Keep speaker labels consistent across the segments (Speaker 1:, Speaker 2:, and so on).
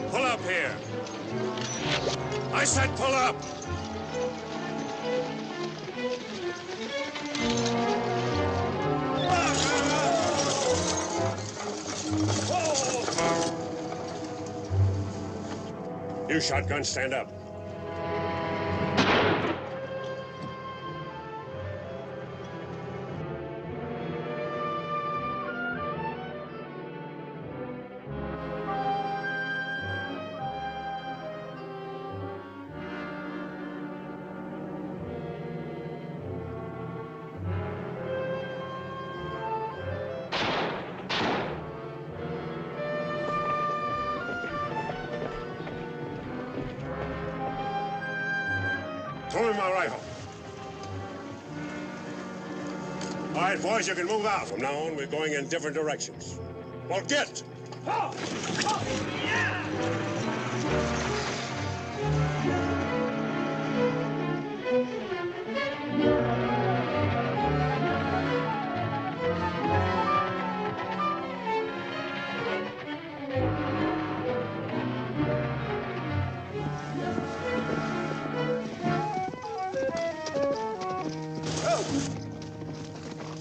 Speaker 1: Pull up here. I said pull up. You shotgun, stand up. Throw me my rifle. All right, boys, you can move out. From now on, we're going in different directions. Well, get! Oh! Oh! Yeah!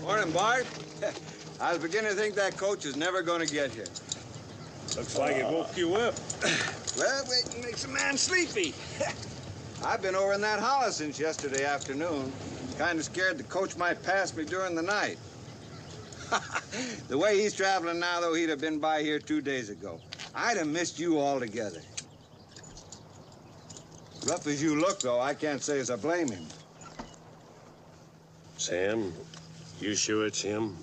Speaker 2: Morning, Bart. I was beginning to think that coach is never going to get here.
Speaker 1: Looks like it woke you up.
Speaker 2: Well, waiting makes a man sleepy. I've been over in that holler since yesterday afternoon. Kind of scared the coach might pass me during the night. The way he's traveling now, though, he'd have been by here 2 days ago. I'd have missed you altogether. Rough as you look, though, I can't say as I blame him.
Speaker 1: Sam, you sure it's him?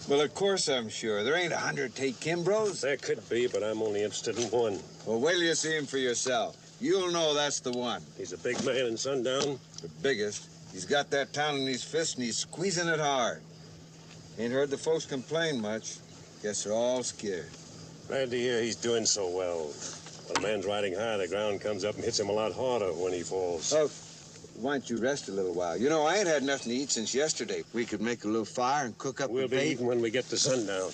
Speaker 2: Well, of course I'm sure. There ain't 100 Tate Kimbroughs.
Speaker 1: There could be, but I'm only interested in one.
Speaker 2: Well, wait till you see him for yourself. You'll know that's the one.
Speaker 1: He's a big man in Sundown?
Speaker 2: The biggest. He's got that town in his fist and he's squeezing it hard. Ain't heard the folks complain much. Guess they're all scared.
Speaker 1: Glad to hear he's doing so well. When a man's riding high, the ground comes up and hits him a lot harder when he falls.
Speaker 2: Oh, why don't you rest a little while? You know, I ain't had nothing to eat since yesterday. We could make a little fire and cook up
Speaker 1: We'll be eating when we get to sundown.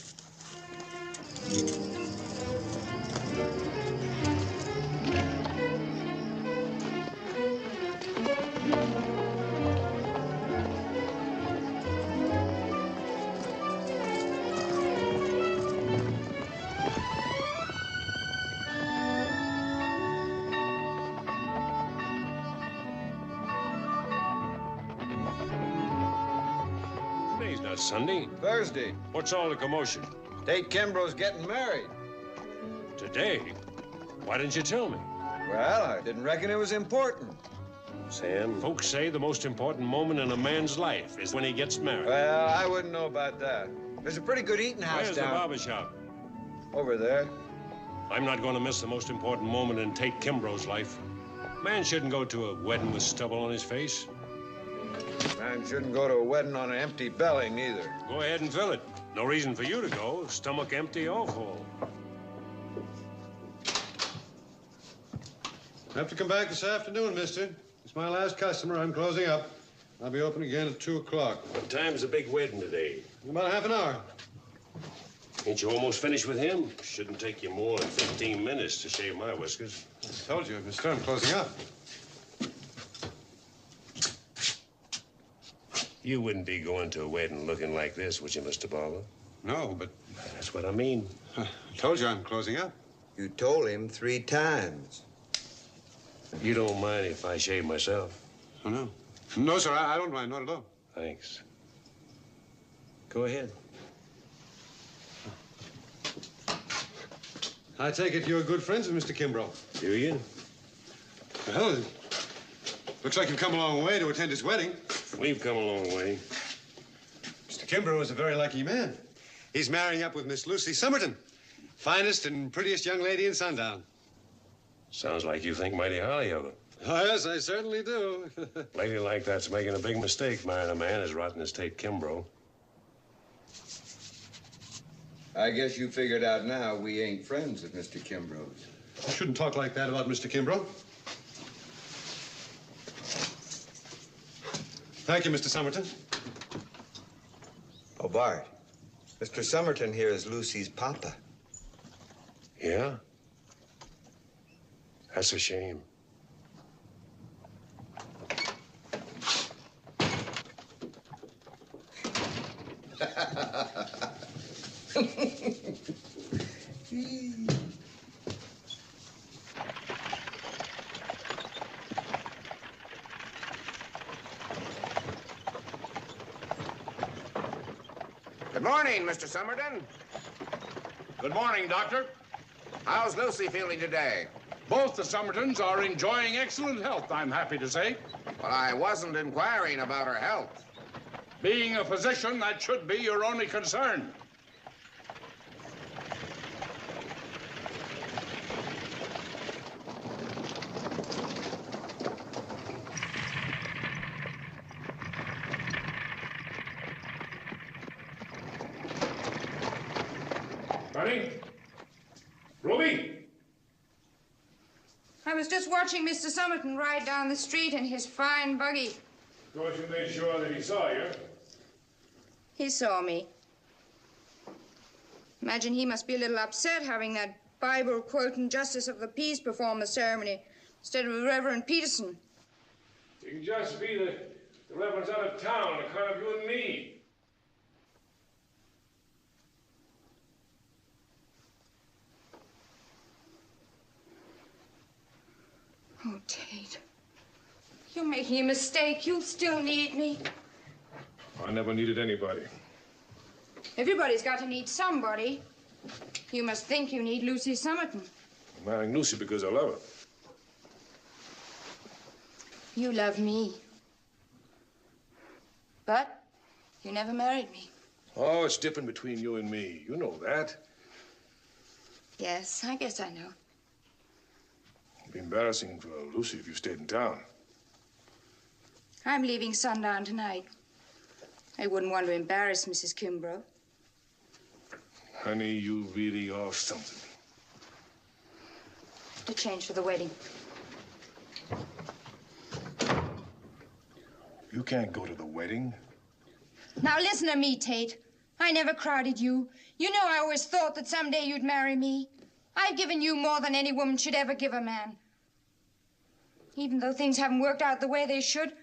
Speaker 1: Sunday?
Speaker 2: Thursday.
Speaker 1: What's all the commotion?
Speaker 2: Tate Kimbrough's getting married.
Speaker 1: Today? Why didn't you tell me?
Speaker 2: Well, I didn't reckon it was important.
Speaker 1: Sam, folks say the most important moment in a man's life is when he gets married.
Speaker 2: Well, I wouldn't know about that. There's a pretty good eating house
Speaker 1: Where's
Speaker 2: down...
Speaker 1: the barber shop?
Speaker 2: Over there.
Speaker 1: I'm not going to miss the most important moment in Tate Kimbrough's life. Man shouldn't go to a wedding with stubble on his face.
Speaker 2: Man shouldn't go to a wedding on an empty belly, neither.
Speaker 1: Go ahead and fill it. No reason for you to go, stomach empty or full.
Speaker 3: I have to come back this afternoon, mister. It's my last customer. I'm closing up. I'll be open again at 2 o'clock.
Speaker 1: What time's the big wedding today?
Speaker 3: In about half an hour.
Speaker 1: Ain't you almost finished with him? Shouldn't take you more than 15 minutes to shave my whiskers.
Speaker 3: I told you, mister, I'm closing up.
Speaker 1: You wouldn't be going to a wedding looking like this, would you, Mr. Barber?
Speaker 3: No, but...
Speaker 1: That's what I mean.
Speaker 3: I told you I'm closing up.
Speaker 2: You told him 3 times.
Speaker 1: You don't mind if I shave myself?
Speaker 3: Oh, no. No, sir, I don't mind, not at all.
Speaker 1: Thanks. Go ahead.
Speaker 3: I take it you're good friends with Mr. Kimbrough.
Speaker 1: Do you?
Speaker 3: Well, looks like you've come a long way to attend his wedding.
Speaker 1: We've come a long way.
Speaker 3: Mr. Kimbrough is a very lucky man. He's marrying up with Miss Lucy Somerton, finest and prettiest young lady in Sundown.
Speaker 1: Sounds like you think mighty highly of her.
Speaker 3: Oh, yes, I certainly do.
Speaker 1: Lady like that's making a big mistake, marrying a man as rotten as Tate Kimbrough.
Speaker 2: I guess you figured out now we ain't friends with Mr. Kimbrough's.
Speaker 3: You shouldn't talk like that about Mr. Kimbrough. Thank you, Mr. Somerton.
Speaker 2: Oh, Bart, Mr. Somerton here is Lucy's papa.
Speaker 1: Yeah? That's a shame.
Speaker 4: Good morning, Mr. Somerton.
Speaker 5: Good morning, Doctor.
Speaker 4: How's Lucy feeling today?
Speaker 5: Both the Somertons are enjoying excellent health, I'm happy to say.
Speaker 4: But I wasn't inquiring about her health.
Speaker 5: Being a physician, that should be your only concern.
Speaker 1: Honey? Ruby?
Speaker 6: I was just watching Mr. Somerton ride down the street in his fine buggy.
Speaker 1: Of course, you made sure that he saw you.
Speaker 6: He saw me. Imagine he must be a little upset having that Bible-quoting Justice of the Peace perform the ceremony instead of Reverend Peterson.
Speaker 1: You can just be the Reverend's out of town on account of you and me.
Speaker 6: Oh, Tate. You're making a mistake. You'll still need me.
Speaker 1: I never needed anybody.
Speaker 6: Everybody's got to need somebody. You must think you need Lucy Somerton.
Speaker 1: I'm marrying Lucy because I love her.
Speaker 6: You love me. But you never married me.
Speaker 1: Oh, it's different between you and me. You know that.
Speaker 6: Yes, I guess I know.
Speaker 1: It'd be embarrassing for Lucy if you stayed in town.
Speaker 6: I'm leaving sundown tonight. I wouldn't want to embarrass Mrs. Kimbrough.
Speaker 1: Honey, you really are something.
Speaker 6: To change for the wedding.
Speaker 1: You can't go to the wedding.
Speaker 6: Now listen to me, Tate. I never crowded you. You know I always thought that someday you'd marry me. I've given you more than any woman should ever give a man. Even though things haven't worked out the way they should,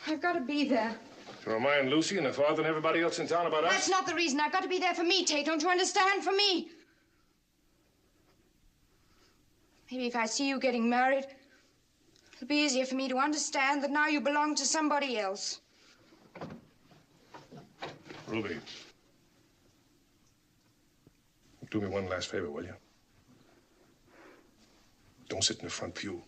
Speaker 6: I've got to be there.
Speaker 1: To remind Lucy and her father and everybody else in town about us?
Speaker 6: That's not the reason. I've got to be there for me, Tate. Don't you understand? For me. Maybe if I see you getting married, it'll be easier for me to understand that now you belong to somebody else.
Speaker 1: Ruby. Do me one last favor, will you? Don't sit in the front pew.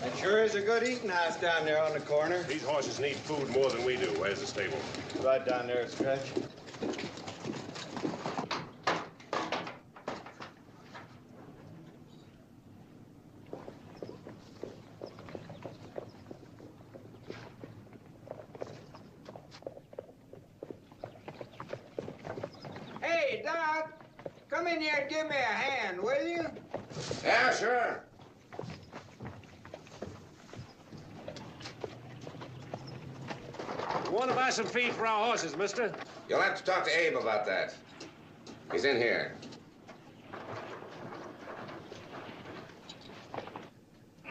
Speaker 2: That sure is a good eating house down there on the corner.
Speaker 1: These horses need food more than we do. Where's the stable?
Speaker 2: Right down there, Stretch. Hey, Doc, come in here and give me a hand, will you?
Speaker 4: Yeah, sure.
Speaker 1: You want to buy some feed for our horses, mister?
Speaker 4: You'll have to talk to Abe about that. He's in here.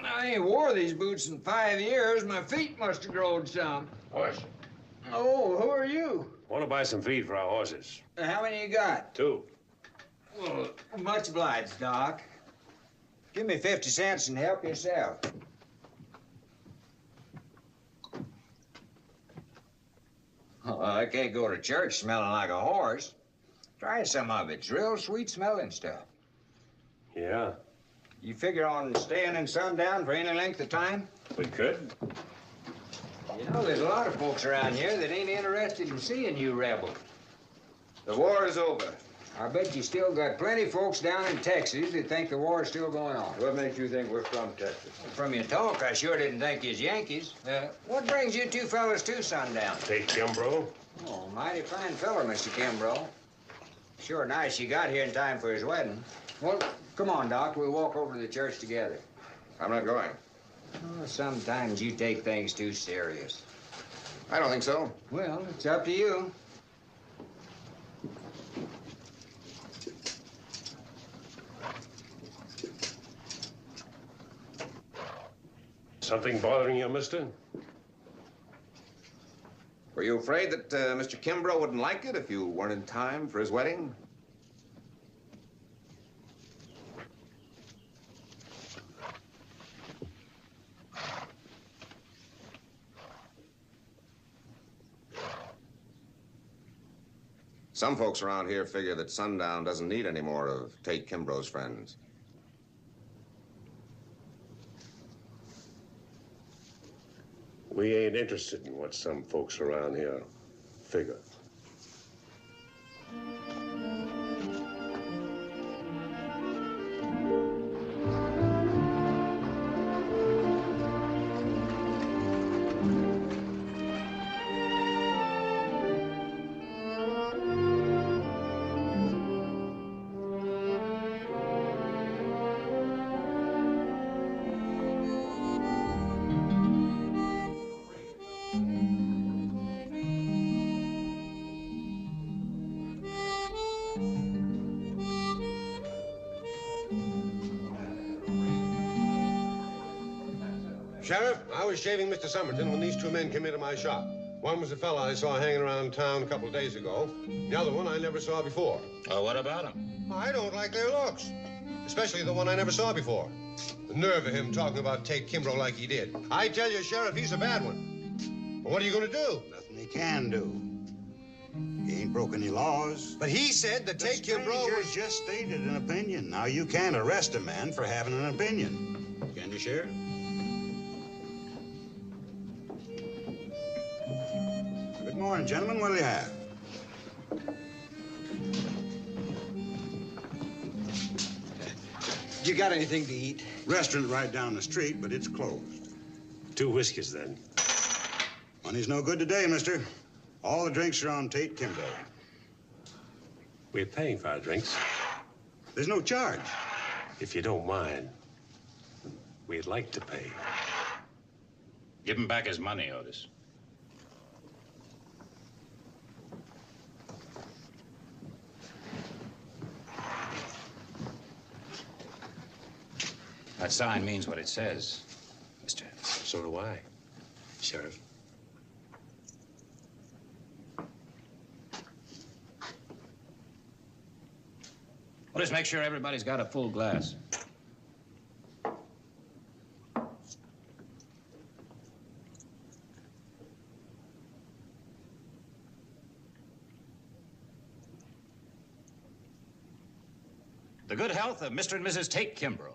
Speaker 2: I ain't wore these boots in 5 years. My feet must have grown some.
Speaker 1: Horse.
Speaker 2: Oh, who are you?
Speaker 1: Want to buy some feed for our horses?
Speaker 2: How many you got?
Speaker 1: 2.
Speaker 2: Well, much obliged, Doc. Give me 50 cents and help yourself. Oh, I can't go to church smelling like a horse. Try some of it. It's real sweet smelling stuff.
Speaker 1: Yeah,
Speaker 2: You figure on staying in sundown for any length of time?
Speaker 1: we could.
Speaker 2: You know, there's a lot of folks around here that ain't interested in seeing you rebel. The war is over. I bet you still got plenty of folks down in Texas that think the war is still going on.
Speaker 3: What makes you think we're from Texas?
Speaker 2: From your talk, I sure didn't think you's Yankees. What brings you two fellas to sundown?
Speaker 1: Tate Kimbrough.
Speaker 4: Oh, mighty fine fella, Mr. Kimbrough. Sure nice you got here in time for his wedding. Well, come on, Doc. We'll walk over to the church together.
Speaker 7: I'm not going.
Speaker 4: Oh, sometimes you take things too serious.
Speaker 7: I don't think so.
Speaker 4: Well, it's up to you.
Speaker 1: Something bothering you, mister?
Speaker 7: Were you afraid that Mr. Kimbrough wouldn't like it if you weren't in time for his wedding? Some folks around here figure that Sundown doesn't need any more of Tate Kimbrough's friends.
Speaker 1: We ain't interested in what some folks around here figure.
Speaker 3: Sheriff, I was shaving Mr. Somerton when these two men came into my shop. One was a fella I saw hanging around town a couple of days ago. The other one I never saw before.
Speaker 8: Oh, what about him?
Speaker 3: I don't like their looks, especially the one I never saw before. The nerve of him talking about Tate Kimbrough like he did. I tell you, Sheriff, he's a bad one. But what are you going to do?
Speaker 9: Nothing he can do. He ain't broke any laws.
Speaker 3: But he said that Tate Kimbrough was...
Speaker 9: just stated an opinion. Now, you can't arrest a man for having an opinion. Can you, Sheriff? Good morning, gentlemen. What'll you have?
Speaker 3: You got anything to eat?
Speaker 9: Restaurant right down the street, but it's closed.
Speaker 1: 2 whiskeys, then.
Speaker 9: Money's no good today, mister. All the drinks are on Tate Kimbrough.
Speaker 1: We're paying for our drinks.
Speaker 9: There's no charge.
Speaker 1: If you don't mind, we'd like to pay.
Speaker 8: Give him back his money, Otis. That sign means what it says, mister.
Speaker 1: So do I, Sheriff.
Speaker 8: Well, just make sure everybody's got a full glass. The good health of Mr. and Mrs. Tate Kimbrough.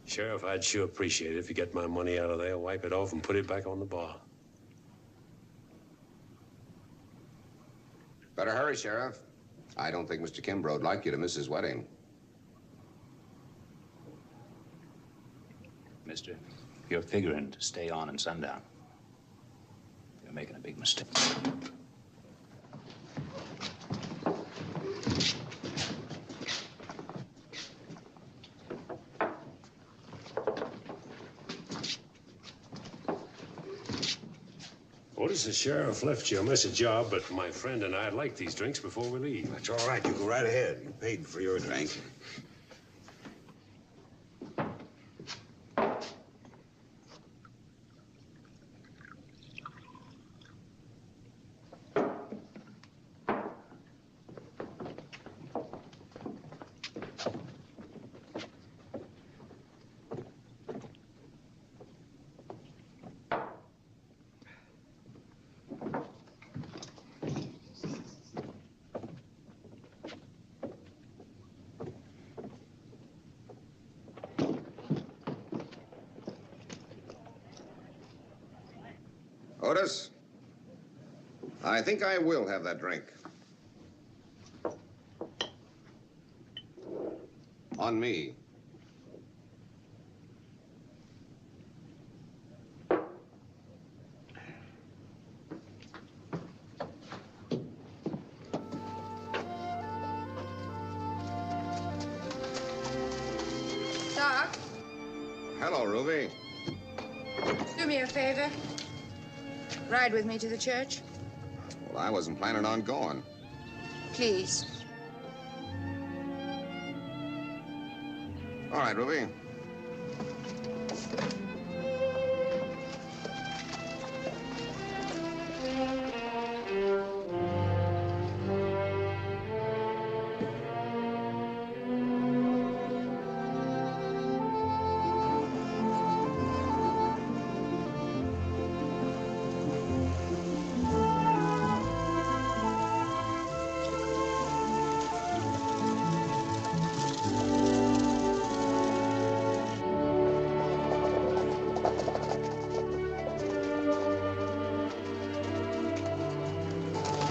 Speaker 1: Sheriff, I'd sure appreciate it if you get my money out of there, wipe it off, and put it back on the bar.
Speaker 7: Better hurry, Sheriff. I don't think Mr. Kimbrough'd like you to miss his wedding.
Speaker 8: Mister, you're figuring to stay on in Sundown. You're making a big mistake.
Speaker 1: Otis, the sheriff left you a message job, but my friend and I'd like these drinks before we leave.
Speaker 9: That's all right. You go right ahead. You paid for your drink.
Speaker 7: Otis, I think I will have that drink. On me.
Speaker 6: Doc,
Speaker 7: Hello, Ruby.
Speaker 6: do me a favor. Ride with me to the church,
Speaker 7: Well, I wasn't planning on going.
Speaker 6: please.
Speaker 7: All right, Ruby.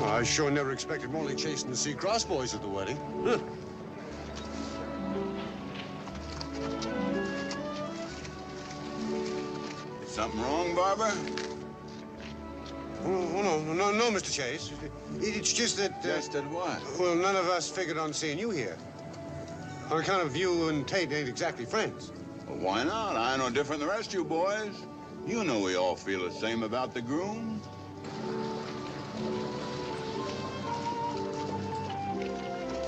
Speaker 3: I sure never expected Morley Chasen to see crossboys at the wedding. Huh.
Speaker 9: Is something wrong, Barber?
Speaker 3: Oh, no, Mr. Chase. It's just that...
Speaker 9: Just that what?
Speaker 3: Well, none of us figured on seeing you here. On account of you and Tate ain't exactly friends.
Speaker 9: Well, why not? I ain't no different than the rest of you boys. You know we all feel the same about the groom.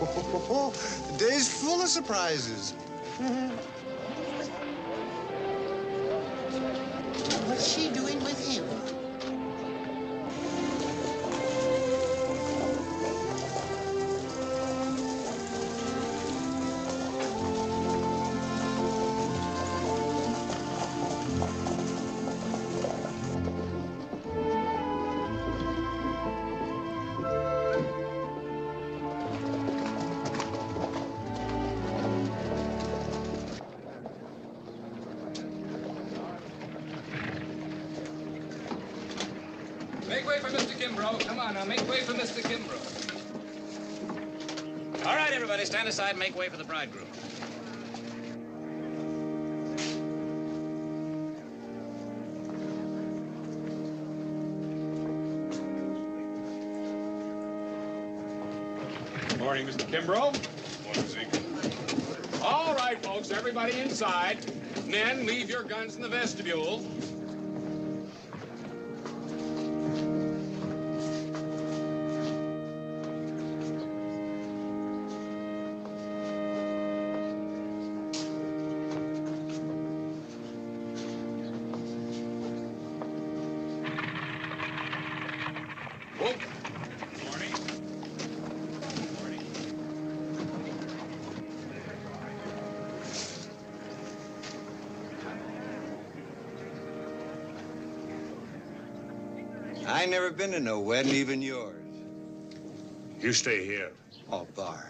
Speaker 3: The day's full of surprises.
Speaker 10: What's she doing with him?
Speaker 8: Make way for Mr. Kimbrough. Come on now, make way for Mr. Kimbrough. All right, everybody, stand aside and make way for the bridegroom.
Speaker 5: Morning, Mr. Kimbrough. Morning, Zeke. All right, folks, everybody inside. Men, leave your guns in the vestibule. Whoop. Morning. Morning.
Speaker 2: I ain't never been to no wedding, even yours.
Speaker 1: You stay here.
Speaker 2: Oh, Bart.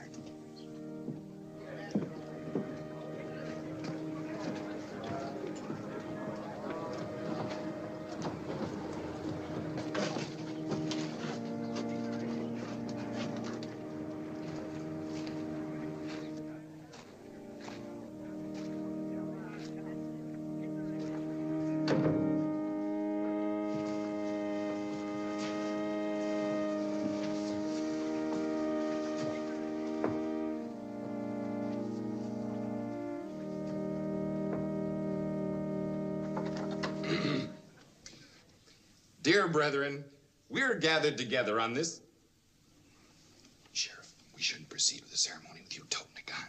Speaker 11: Dear brethren, we're gathered together on this...
Speaker 8: Sheriff, we shouldn't proceed with the ceremony with you toting a gun.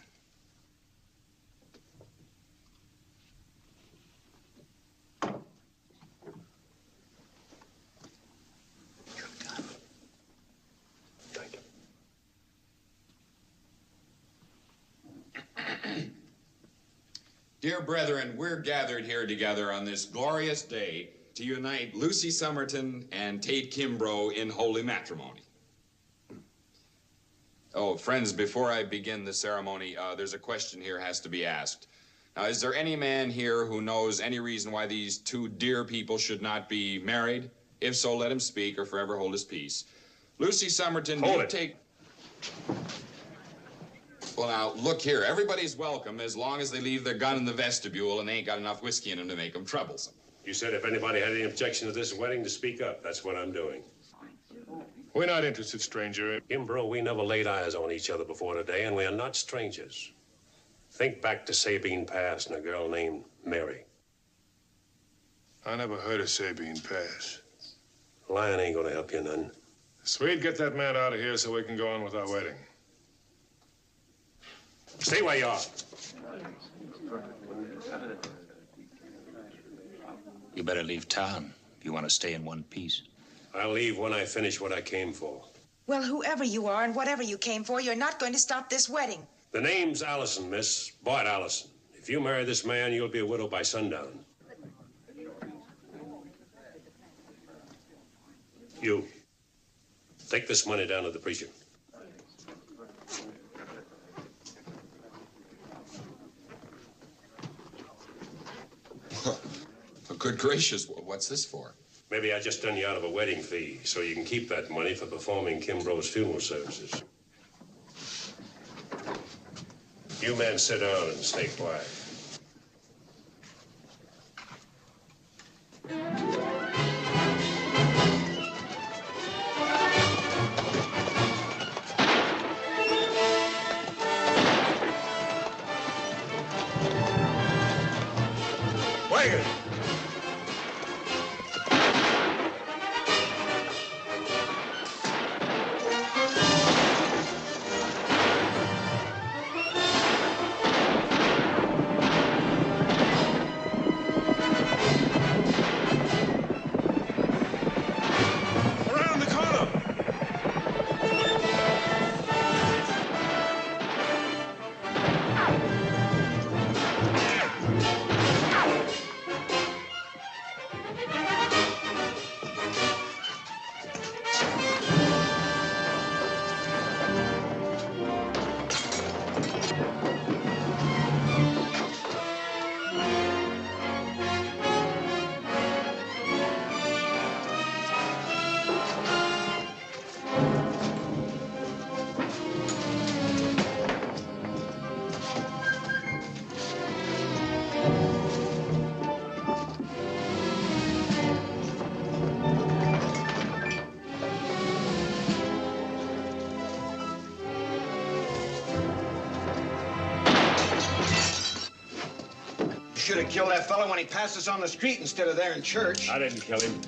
Speaker 8: Your gun. Take it.
Speaker 11: Dear brethren, we're gathered here together on this glorious day to unite Lucy Somerton and Tate Kimbrough in holy matrimony. Oh, friends, before I begin the ceremony, there's a question here has to be asked. Now, is there any man here who knows any reason why these two dear people should not be married? If so, let him speak or forever hold his peace. Lucy Somerton, do
Speaker 1: Hold
Speaker 11: you
Speaker 1: it.
Speaker 11: take... Well, now, look here. Everybody's welcome as long as they leave their gun in the vestibule and they ain't got enough whiskey in them to make them troublesome.
Speaker 1: You said if anybody had any objection to this wedding to speak up. That's what I'm doing.
Speaker 12: We're not interested, stranger.
Speaker 1: Kimbrough, we never laid eyes on each other before today, and we are not strangers. Think back to Sabine Pass and a girl named Mary.
Speaker 12: I never heard of Sabine Pass.
Speaker 1: Lying ain't gonna help you none.
Speaker 12: Swede, get that man out of here so we can go on with our wedding.
Speaker 1: Stay where you are.
Speaker 8: You better leave town if you want to stay in one piece.
Speaker 1: I'll leave when I finish what I came for.
Speaker 13: Well, whoever you are and whatever you came for, you're not going to stop this wedding.
Speaker 1: The name's Allison, miss. Boyd Allison. If you marry this man, you'll be a widow by sundown. You. Take this money down to the precinct.
Speaker 11: Good gracious, what's this for?
Speaker 1: Maybe I just done you out of a wedding fee, so you can keep that money for performing Kimbrough's funeral services. You men sit down and stay quiet. Wagon!
Speaker 2: Should have killed that fellow when he passed us on the street instead of there in church.
Speaker 1: I didn't kill him.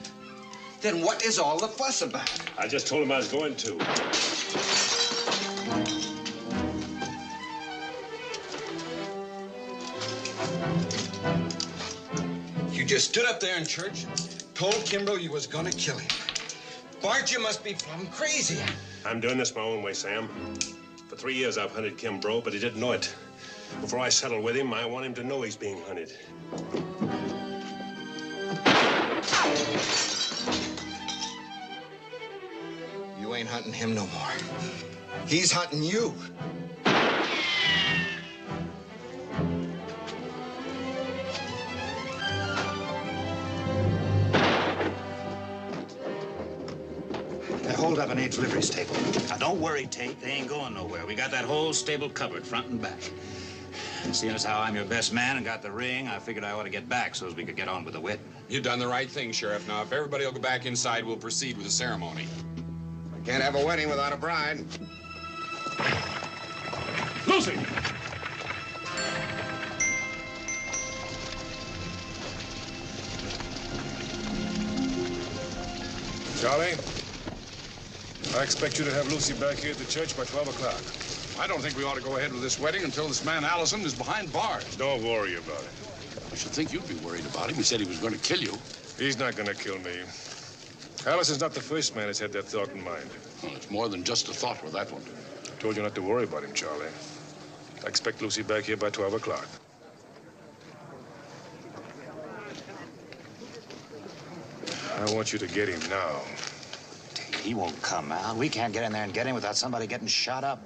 Speaker 2: Then what is all the fuss about?
Speaker 1: I just told him I was going to.
Speaker 2: You just stood up there in church and told Kimbrough you was gonna kill him. Bart, you must be plumb crazy.
Speaker 1: I'm doing this my own way, Sam. For 3 years I've hunted Kimbrough, but he didn't know it. Before I settle with him, I want him to know he's being hunted.
Speaker 2: You ain't hunting him no more. He's hunting you.
Speaker 9: Hold up an Abe's livery stable.
Speaker 8: Now, don't worry, Tate. They ain't going nowhere. We got that whole stable covered, front and back. And seeing as how I'm your best man and got the ring, I figured I ought to get back so as we could get on with the wedding.
Speaker 11: You've done the right thing, Sheriff. Now, if everybody will go back inside, we'll proceed with the ceremony.
Speaker 7: Can't have a wedding without a bride.
Speaker 1: Lucy!
Speaker 12: Charlie, I expect you to have Lucy back here at the church by 12 o'clock.
Speaker 5: I don't think we ought to go ahead with this wedding until this man Allison is behind bars.
Speaker 12: Don't worry about it.
Speaker 5: I should think you'd be worried about him. He said he was going to kill you.
Speaker 12: He's not going to kill me. Allison's not the first man that's had that thought in mind.
Speaker 5: Well, it's more than just a thought with that one.
Speaker 12: I told you not to worry about him, Charlie. I expect Lucy back here by 12 o'clock. I want you to get him now.
Speaker 8: He won't come out. We can't get in there and get him without somebody getting shot up.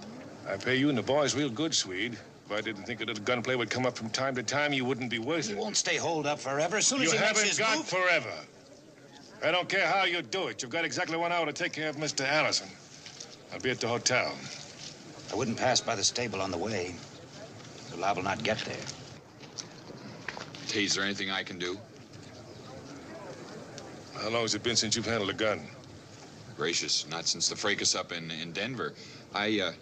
Speaker 12: I pay you and the boys real good, Swede. If I didn't think a little gunplay would come up from time to time, you wouldn't be worth it.
Speaker 8: He won't stay holed up forever. As soon as
Speaker 12: You
Speaker 8: he makes
Speaker 12: haven't
Speaker 8: his
Speaker 12: got
Speaker 8: move...
Speaker 12: forever. I don't care how you do it. You've got exactly 1 hour to take care of Mr. Allison. I'll be at the hotel.
Speaker 8: I wouldn't pass by the stable on the way. You're liable not get there.
Speaker 11: Tate, is there anything I can do?
Speaker 12: How long has it been since you've handled a gun?
Speaker 11: Gracious, not since the fracas up in Denver. I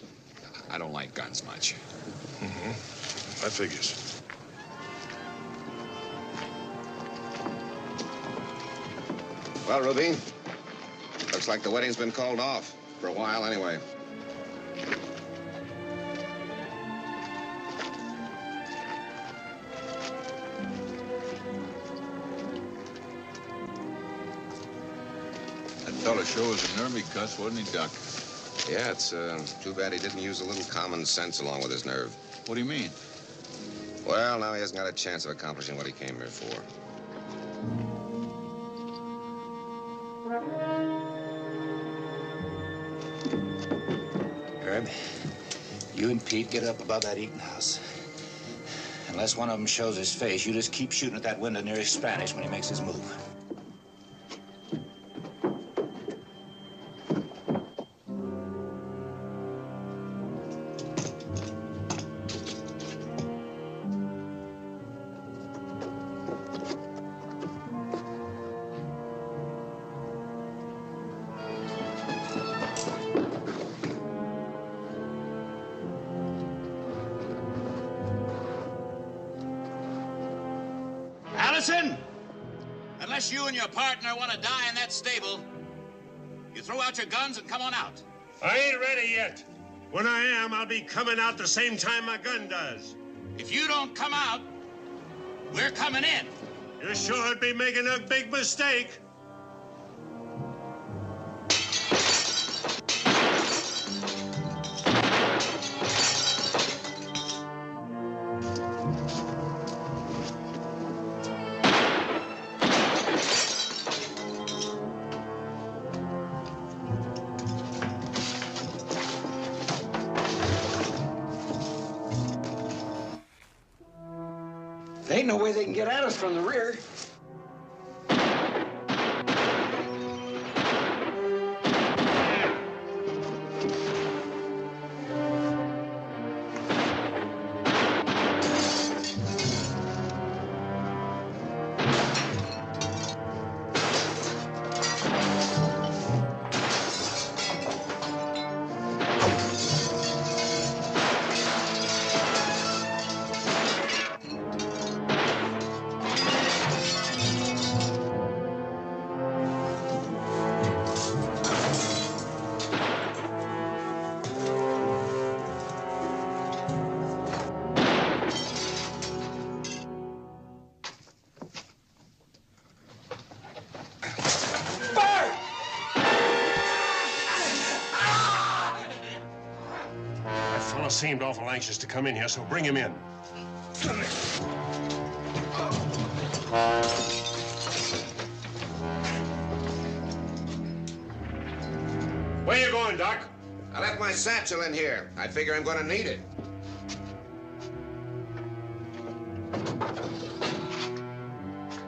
Speaker 11: don't like guns much.
Speaker 12: Mm-hmm. That figures.
Speaker 7: Well, Ruby, looks like the wedding's been called off. For a while, anyway.
Speaker 14: That fella sure was a nervy cuss, wasn't he, Doc?
Speaker 7: Yeah, it's too bad he didn't use a little common sense along with his nerve.
Speaker 14: What do you mean?
Speaker 7: Well, now he hasn't got a chance of accomplishing what he came here for.
Speaker 8: Herb, you and Pete get up above that eating house. Unless one of them shows his face, you just keep shooting at that window nearest Spanish when he makes his move. Allison, unless you and your partner want to die in that stable, you throw out your guns and come on out.
Speaker 1: I ain't ready yet. When I am, I'll be coming out the same time my gun does.
Speaker 8: If you don't come out, we're coming in.
Speaker 1: You sure would be making a big mistake.
Speaker 4: There ain't no way they can get at us from the rear.
Speaker 1: Seemed awful anxious to come in here, so bring him in. Where you going, Doc?
Speaker 7: I left my satchel in here. I figure I'm going to need it.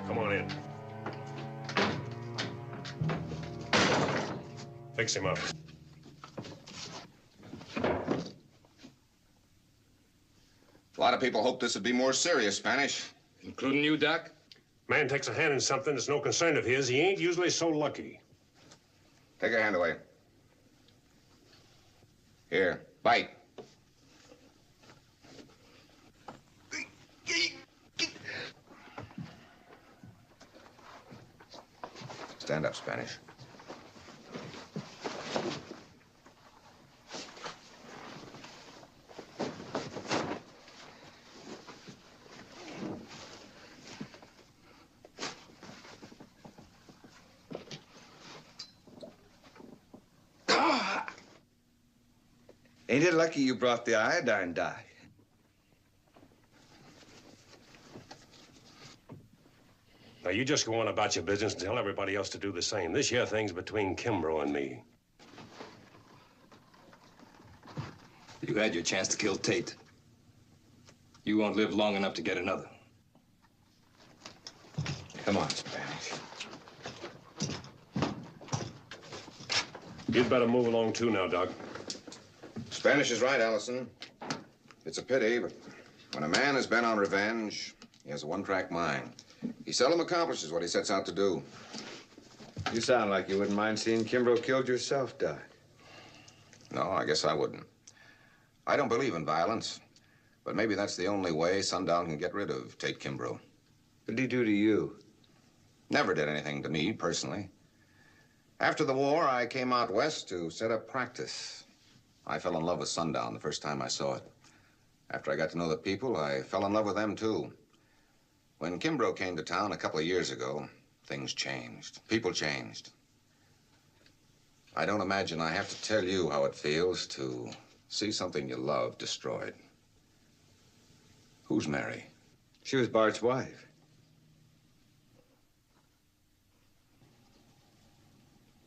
Speaker 1: Come on in. Fix him up.
Speaker 7: A lot of people hoped this would be more serious, Spanish.
Speaker 5: Including you, Doc?
Speaker 1: Man takes a hand in something that's no concern of his. He ain't usually so lucky.
Speaker 7: Take your hand away. Here, bite. Stand up, Spanish.
Speaker 2: Ain't it lucky you brought the iodine dye?
Speaker 1: Now, you just go on about your business and tell everybody else to do the same. This here thing's between Kimbrough and me.
Speaker 15: You had your chance to kill Tate. You won't live long enough to get another.
Speaker 2: Come on, Spanish.
Speaker 12: You'd better move along too now, Doc.
Speaker 7: Spanish is right, Allison. It's a pity, but when a man is bent on revenge, he has a one-track mind. He seldom accomplishes what he sets out to do.
Speaker 2: You sound like you wouldn't mind seeing Kimbrough killed yourself, Doc.
Speaker 7: No, I guess I wouldn't. I don't believe in violence, but maybe that's the only way Sundown can get rid of Tate Kimbrough.
Speaker 2: What did he do to you?
Speaker 7: Never did anything to me, personally. After the war, I came out west to set up practice. I fell in love with Sundown the first time I saw it. After I got to know the people, I fell in love with them, too. When Kimbrough came to town a couple of years ago, things changed. People changed. I don't imagine I have to tell you how it feels to see something you love destroyed. Who's Mary?
Speaker 2: She was Bart's wife.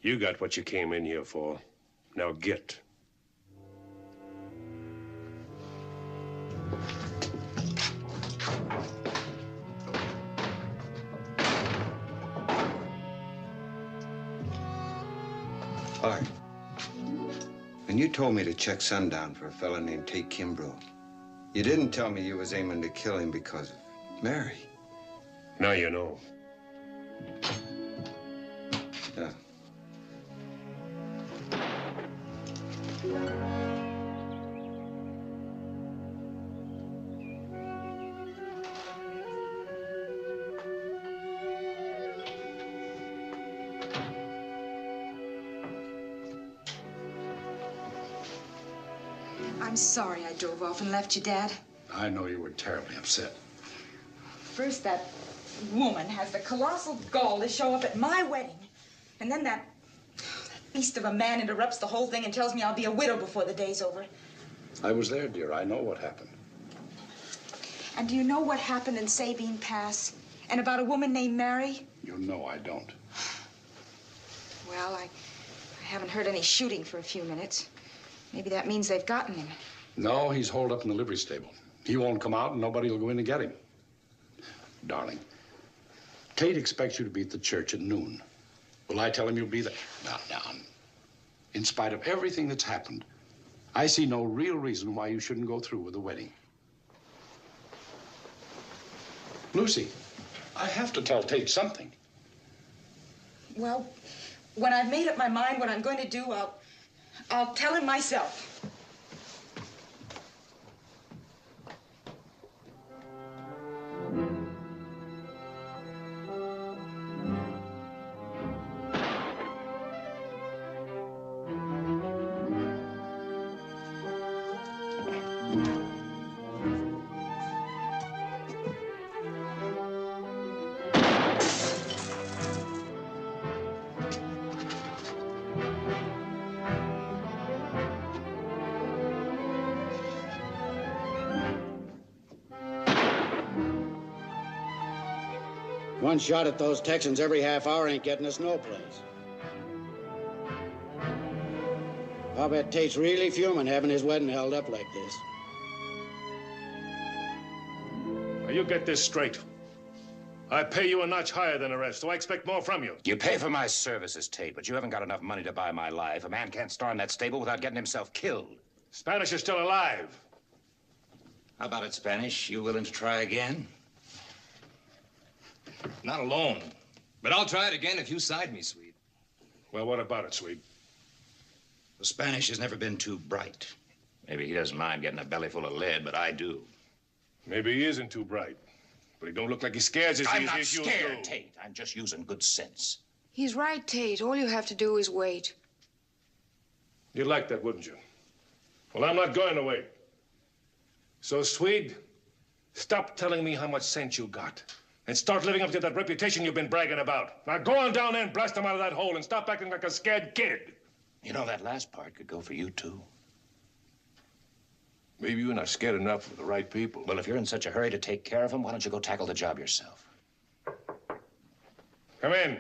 Speaker 12: You got what you came in here for. Now get.
Speaker 2: Art, when you told me to check Sundown for a fellow named Tate Kimbrough, you didn't tell me you was aiming to kill him because of Mary.
Speaker 12: Now you know.
Speaker 2: Yeah.
Speaker 13: I'm sorry I drove off and left you, Dad.
Speaker 16: I know you were terribly upset.
Speaker 13: First, that woman has the colossal gall to show up at my wedding. And then that beast of a man interrupts the whole thing and tells me I'll be a widow before the day's over.
Speaker 16: I was there, dear. I know what happened.
Speaker 13: And do you know what happened in Sabine Pass? And about a woman named Mary?
Speaker 16: You know I don't.
Speaker 13: Well, I haven't heard any shooting for a few minutes. Maybe that means they've gotten him.
Speaker 16: No, he's holed up in the livery stable. He won't come out and nobody will go in to get him. Darling, Tate expects you to be at the church at noon. Will I tell him you'll be there? Now. In spite of everything that's happened, I see no real reason why you shouldn't go through with the wedding. Lucy, I have to tell Tate something.
Speaker 13: Well, when I've made up my mind what I'm going to do, I'll tell him myself.
Speaker 17: One shot at those Texans every half hour ain't getting us no place. I'll bet Tate's really fuming having his wedding held up like this.
Speaker 12: Now, you get this straight. I pay you a notch higher than the rest, so I expect more from you.
Speaker 8: You pay for my services, Tate, but you haven't got enough money to buy my life. A man can't star in that stable without getting himself killed.
Speaker 12: Spanish is still alive.
Speaker 8: How about it, Spanish? You willing to try again?
Speaker 15: Not alone. But I'll try it again if you side me, Swede.
Speaker 12: Well, what about it, Swede?
Speaker 8: The Spanish has never been too bright. Maybe he doesn't mind getting a belly full of lead, but I do.
Speaker 12: Maybe he isn't too bright. But he don't look like he scares us.
Speaker 8: I'm not scared, Tate. I'm just using good sense.
Speaker 6: He's right, Tate. All you have to do is wait.
Speaker 12: You'd like that, wouldn't you? Well, I'm not going to wait. So, Swede, stop telling me how much sense you got. And start living up to that reputation you've been bragging about. Now go on down there and blast him out of that hole and stop acting like a scared kid.
Speaker 8: You know, that last part could go for you, too.
Speaker 12: Maybe you're not scared enough of the right people.
Speaker 8: Well, if you're in such a hurry to take care of him, why don't you go tackle the job yourself?
Speaker 12: Come in.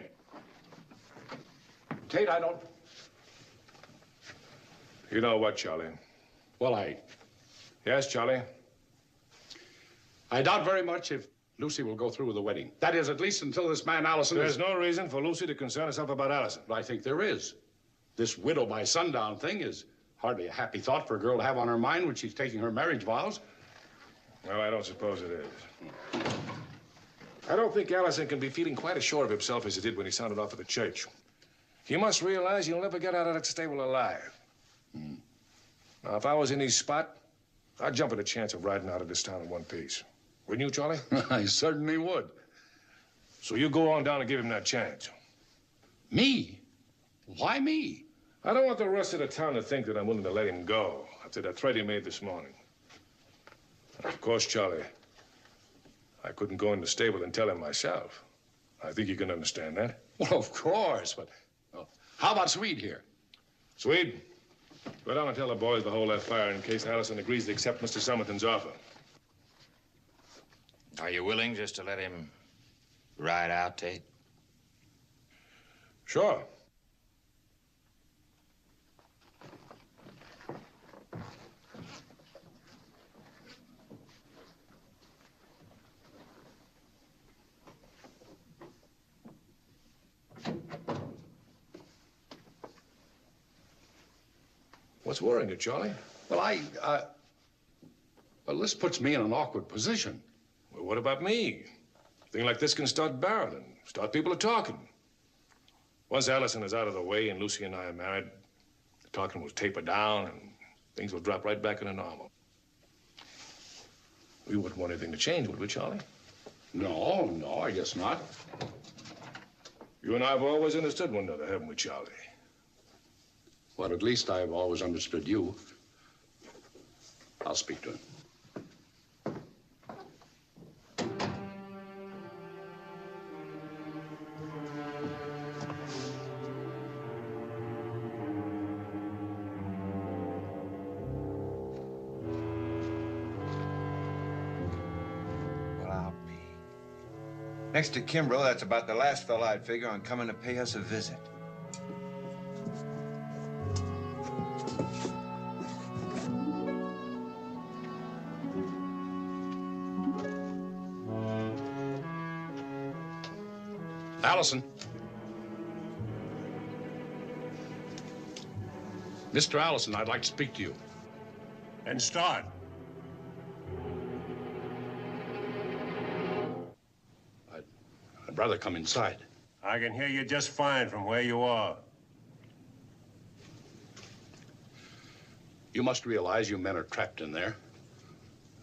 Speaker 16: Tate, I don't...
Speaker 12: You know what, Charlie?
Speaker 16: Well,
Speaker 12: Yes, Charlie?
Speaker 16: I doubt very much if Lucy will go through with the wedding. That is, at least until this man, Allison...
Speaker 12: There's no reason for Lucy to concern herself about Allison.
Speaker 16: But I think there is. This widow by sundown thing is hardly a happy thought for a girl to have on her mind when she's taking her marriage vows.
Speaker 12: Well, I don't suppose it is. I don't think Allison can be feeling quite as sure of himself as he did when he sounded off at the church. He must realize he'll never get out of that stable alive. Now, if I was in his spot, I'd jump at the chance of riding out of this town in one piece. Wouldn't you, Charlie?
Speaker 16: I certainly would.
Speaker 12: So you go on down and give him that chance.
Speaker 16: Me? Why me?
Speaker 12: I don't want the rest of the town to think that I'm willing to let him go after that threat he made this morning. Of course, Charlie, I couldn't go in the stable and tell him myself. I think you can understand that.
Speaker 16: Well, of course, but how about Swede here?
Speaker 12: Swede, go down and tell the boys to hold that fire in case Allison agrees to accept Mr. Somerton's offer.
Speaker 8: Are you willing just to let him ride out, Tate?
Speaker 12: Sure. What's worrying you, Charlie?
Speaker 16: Well, well, this puts me in an awkward position.
Speaker 12: Well, what about me? A thing like this can start barreling, start people talking. Once Allison is out of the way and Lucy and I are married, the talking will taper down and things will drop right back into normal. We wouldn't want anything to change, would we, Charlie?
Speaker 16: No, I guess not.
Speaker 12: You and I have always understood one another, haven't we, Charlie?
Speaker 16: Well, at least I've always understood you. I'll speak to him.
Speaker 2: Well, I'll be. Next to Kimbrough, that's about the last fella I'd figure on coming to pay us a visit.
Speaker 16: Allison. Mr. Allison, I'd like to speak to you.
Speaker 1: And start.
Speaker 16: I'd rather come inside.
Speaker 1: I can hear you just fine from where you are.
Speaker 16: You must realize you men are trapped in there.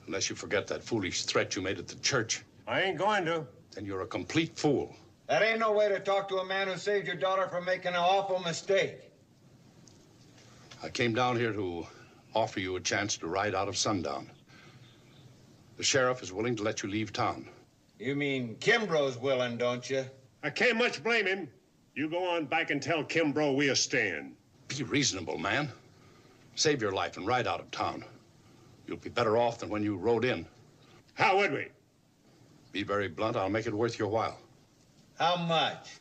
Speaker 16: Unless you forget that foolish threat you made at the church.
Speaker 1: I ain't going to.
Speaker 16: Then you're a complete fool.
Speaker 2: That ain't no way to talk to a man who saved your daughter from making an awful mistake.
Speaker 16: I came down here to offer you a chance to ride out of sundown. The sheriff is willing to let you leave town.
Speaker 2: You mean Kimbrough's willing, don't you?
Speaker 1: I can't much blame him. You go on back and tell Kimbrough we'll stand.
Speaker 16: Be reasonable, man. Save your life and ride out of town. You'll be better off than when you rode in.
Speaker 1: How would we?
Speaker 16: Be very blunt, I'll make it worth your while.
Speaker 2: How much?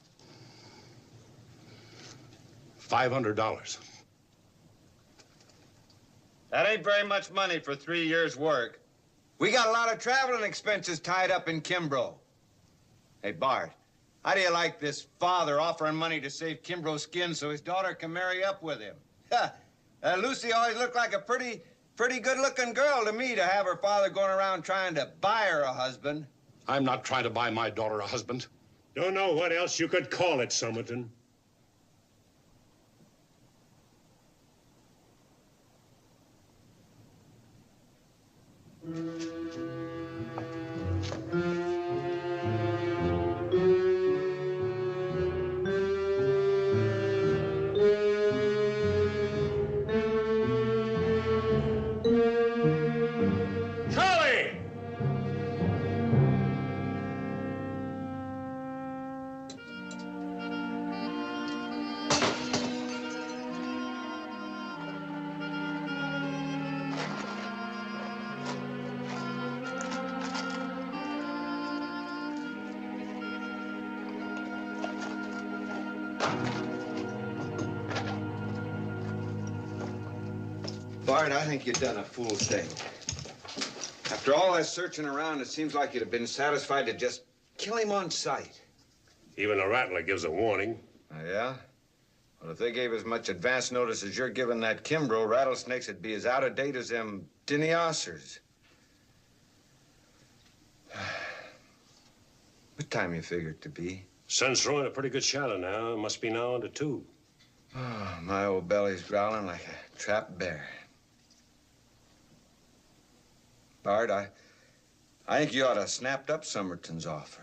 Speaker 16: $500.
Speaker 2: That ain't very much money for 3 years' work. We got a lot of traveling expenses tied up in Kimbrough. Hey, Bart, how do you like this father offering money to save Kimbrough's skin so his daughter can marry up with him? Lucy always looked like a pretty good-looking girl to me to have her father going around trying to buy her a husband.
Speaker 16: I'm not trying to buy my daughter a husband.
Speaker 1: Don't know what else you could call it, Somerton.
Speaker 2: Bart, I think you've done a fool's thing. After all that searching around, it seems like you'd have been satisfied to just kill him on sight.
Speaker 1: Even a rattler gives a warning.
Speaker 2: Oh, yeah? Well, if they gave as much advance notice as you're giving that Kimbrough, rattlesnakes would be as out of date as them dinosaurs. What time you figure it to be?
Speaker 1: Sun's throwing a pretty good shadow now. It must be now under 2.
Speaker 2: Oh, my old belly's growling like a trapped bear. Bart, I think you ought to have snapped up Somerton's offer.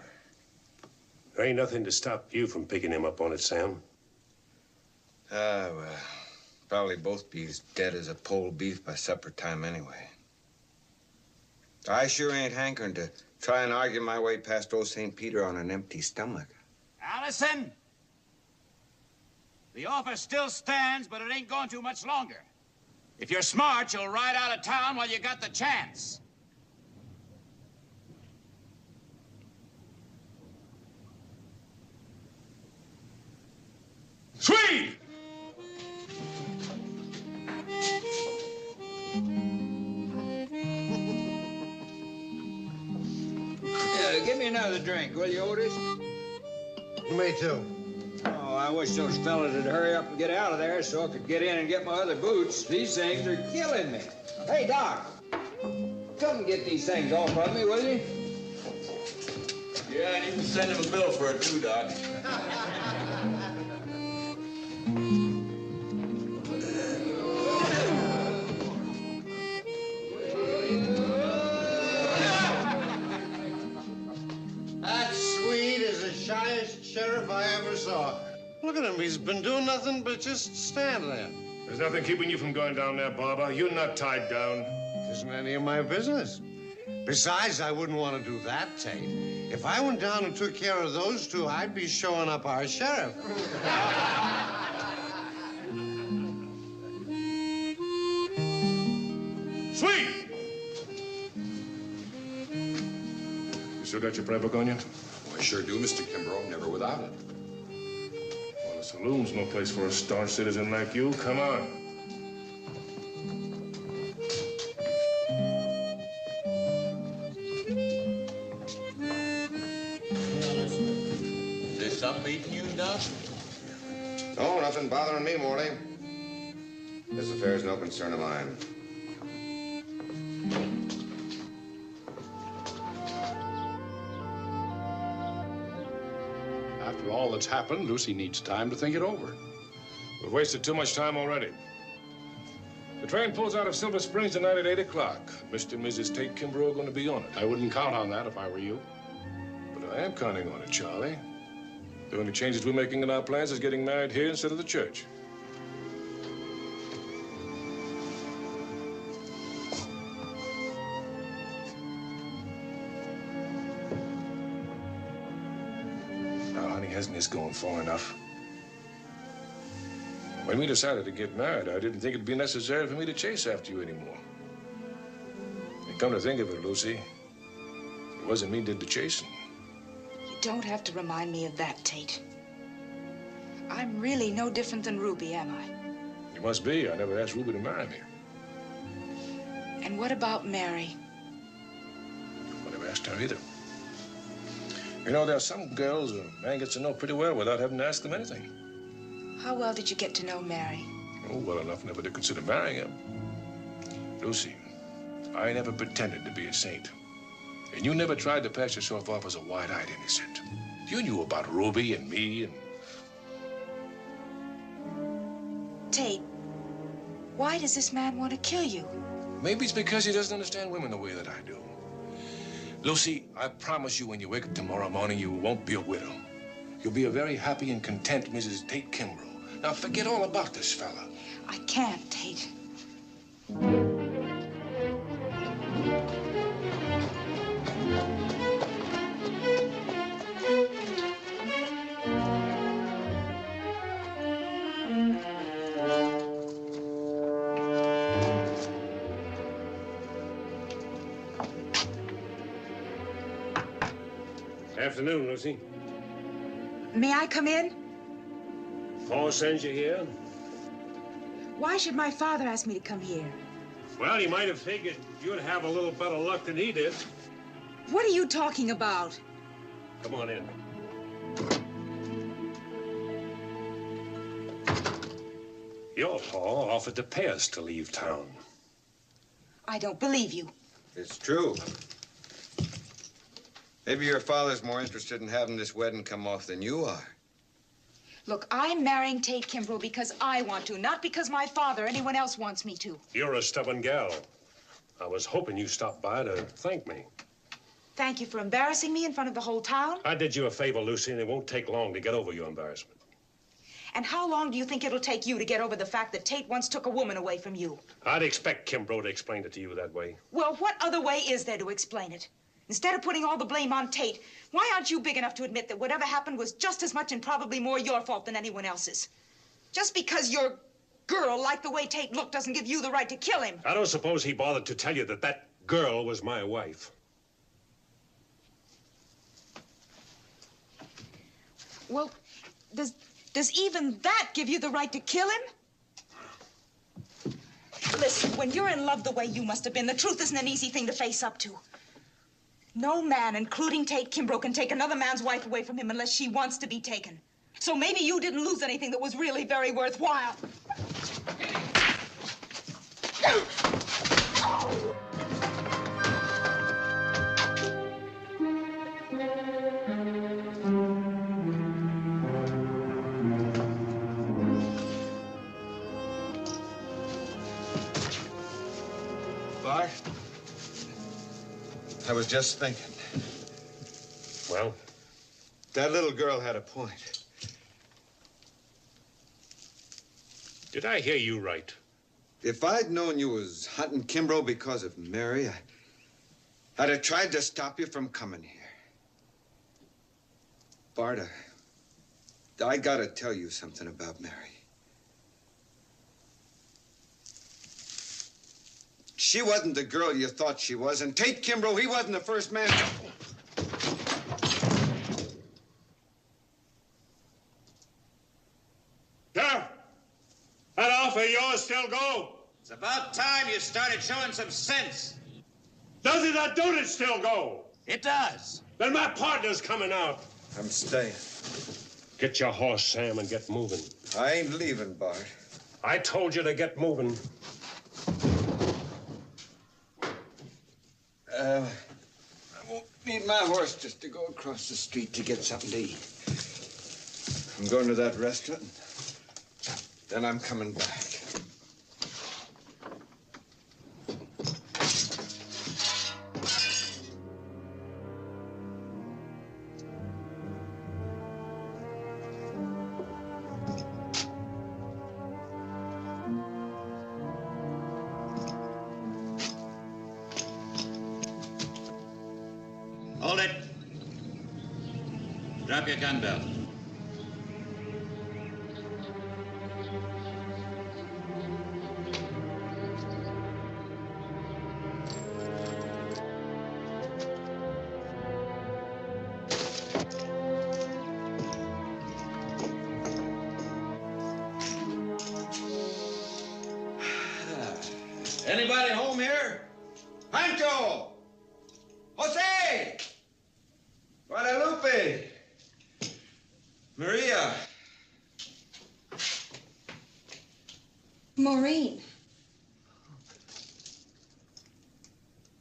Speaker 1: There ain't nothing to stop you from picking him up on it, Sam.
Speaker 2: Ah, well, probably both be as dead as a pole beef by supper time anyway. I sure ain't hankering to try and argue my way past old St. Peter on an empty stomach.
Speaker 8: Allison! The offer still stands, but it ain't going to much longer. If you're smart, you'll ride out of town while you got the chance.
Speaker 1: Swede!
Speaker 4: Give me another drink, will you, Otis?
Speaker 3: Me too.
Speaker 4: Oh, I wish those fellas would hurry up and get out of there so I could get in and get my other boots. These things are killing me. Hey, Doc, come and get these things off of me, will you?
Speaker 15: Yeah, and you can send him a bill for it too, Doc.
Speaker 3: Sheriff I ever saw. Look at him. He's been doing nothing but just stand there.
Speaker 12: There's nothing keeping you from going down there, Barber. You're not tied down.
Speaker 3: Isn't any of my business. Besides, I wouldn't want to do that, Tate. If I went down and took care of those two, I'd be showing up our sheriff.
Speaker 12: Sweet! You still got your prayer book on you?
Speaker 11: I sure do, Mr. Kimbrough. Never without it.
Speaker 12: Well, the saloon's no place for a staunch citizen like you. Come on.
Speaker 14: Is there something eating you, Doc?
Speaker 7: No, nothing bothering me, Morley. This affair is no concern of mine.
Speaker 16: After all that's happened, Lucy needs time to think it over.
Speaker 12: We've wasted too much time already. The train pulls out of Silver Springs tonight at 8 o'clock. Mr. and Mrs. Tate Kimbrough are going to be on it.
Speaker 16: I wouldn't count on that if I were you.
Speaker 12: But I am counting on it, Charlie. The only changes we're making in our plans is getting married here instead of the church. Now, honey, hasn't this gone far enough? When we decided to get married, I didn't think it'd be necessary for me to chase after you anymore. And come to think of it, Lucy, it wasn't me did the chasing.
Speaker 13: You don't have to remind me of that, Tate. I'm really no different than Ruby, am I?
Speaker 12: You must be. I never asked Ruby to marry me.
Speaker 13: And what about Mary?
Speaker 12: I never asked her either. You know, there are some girls a man gets to know pretty well without having to ask them anything.
Speaker 13: How well did you get to know Mary?
Speaker 12: Oh, well enough never to consider marrying her. Lucy, I never pretended to be a saint. And you never tried to pass yourself off as a wide-eyed innocent. You knew about Ruby and me and...
Speaker 13: Tate, why does this man want to kill you?
Speaker 12: Maybe it's because he doesn't understand women the way that I do. Lucy, I promise you when you wake up tomorrow morning, you won't be a widow. You'll be a very happy and content Mrs. Tate Kimbrough. Now, forget all about this fella.
Speaker 13: I can't, Tate.
Speaker 1: Afternoon, Lucy.
Speaker 13: May I come in?
Speaker 1: Paul sends you here?
Speaker 13: Why should my father ask me to come here?
Speaker 1: Well, he might have figured you'd have a little better luck than he did.
Speaker 13: What are you talking about?
Speaker 1: Come on in.
Speaker 12: Your pa offered to pay us to leave town.
Speaker 13: I don't believe you.
Speaker 2: It's true. Maybe your father's more interested in having this wedding come off than you are.
Speaker 13: Look, I'm marrying Tate Kimbrough because I want to, not because my father or anyone else wants me to.
Speaker 12: You're a stubborn gal. I was hoping you stopped by to thank me.
Speaker 13: Thank you for embarrassing me in front of the whole town.
Speaker 12: I did you a favor, Lucy, and it won't take long to get over your embarrassment.
Speaker 13: And how long do you think it'll take you to get over the fact that Tate once took a woman away from you?
Speaker 12: I'd expect Kimbrough to explain it to you that way.
Speaker 13: Well, what other way is there to explain it? Instead of putting all the blame on Tate, why aren't you big enough to admit that whatever happened was just as much and probably more your fault than anyone else's? Just because your girl liked the way Tate looked doesn't give you the right to kill him.
Speaker 12: I don't suppose he bothered to tell you that that girl was my wife.
Speaker 13: Well, does even that give you the right to kill him? Listen, when you're in love the way you must have been, the truth isn't an easy thing to face up to. No man, including Tate Kimbrough, can take another man's wife away from him unless she wants to be taken. So maybe you didn't lose anything that was really very worthwhile.
Speaker 2: Bart, I was just thinking.
Speaker 12: Well?
Speaker 2: That little girl had a point.
Speaker 12: Did I hear you right?
Speaker 2: If I'd known you was hunting Kimbrough because of Mary, I'd have tried to stop you from coming here. Bart, I gotta tell you something about Mary. She wasn't the girl you thought she was, and Tate Kimbrough, he wasn't the first man.
Speaker 1: Sheriff, that offer of yours still go?
Speaker 8: It's about time you started showing some sense.
Speaker 1: Does it or don't it still go?
Speaker 8: It does.
Speaker 1: Then my partner's coming out.
Speaker 2: I'm staying.
Speaker 12: Get your horse, Sam, and get moving.
Speaker 2: I ain't leaving, Bart.
Speaker 12: I told you to get moving.
Speaker 2: I won't need my horse just to go across the street to get something to eat. I'm going to that restaurant. Then I'm coming back.
Speaker 8: Hold it. Drop your gun belt.
Speaker 2: Anybody home here? Pancho! Jose! Guadalupe! Maria!
Speaker 6: Maureen.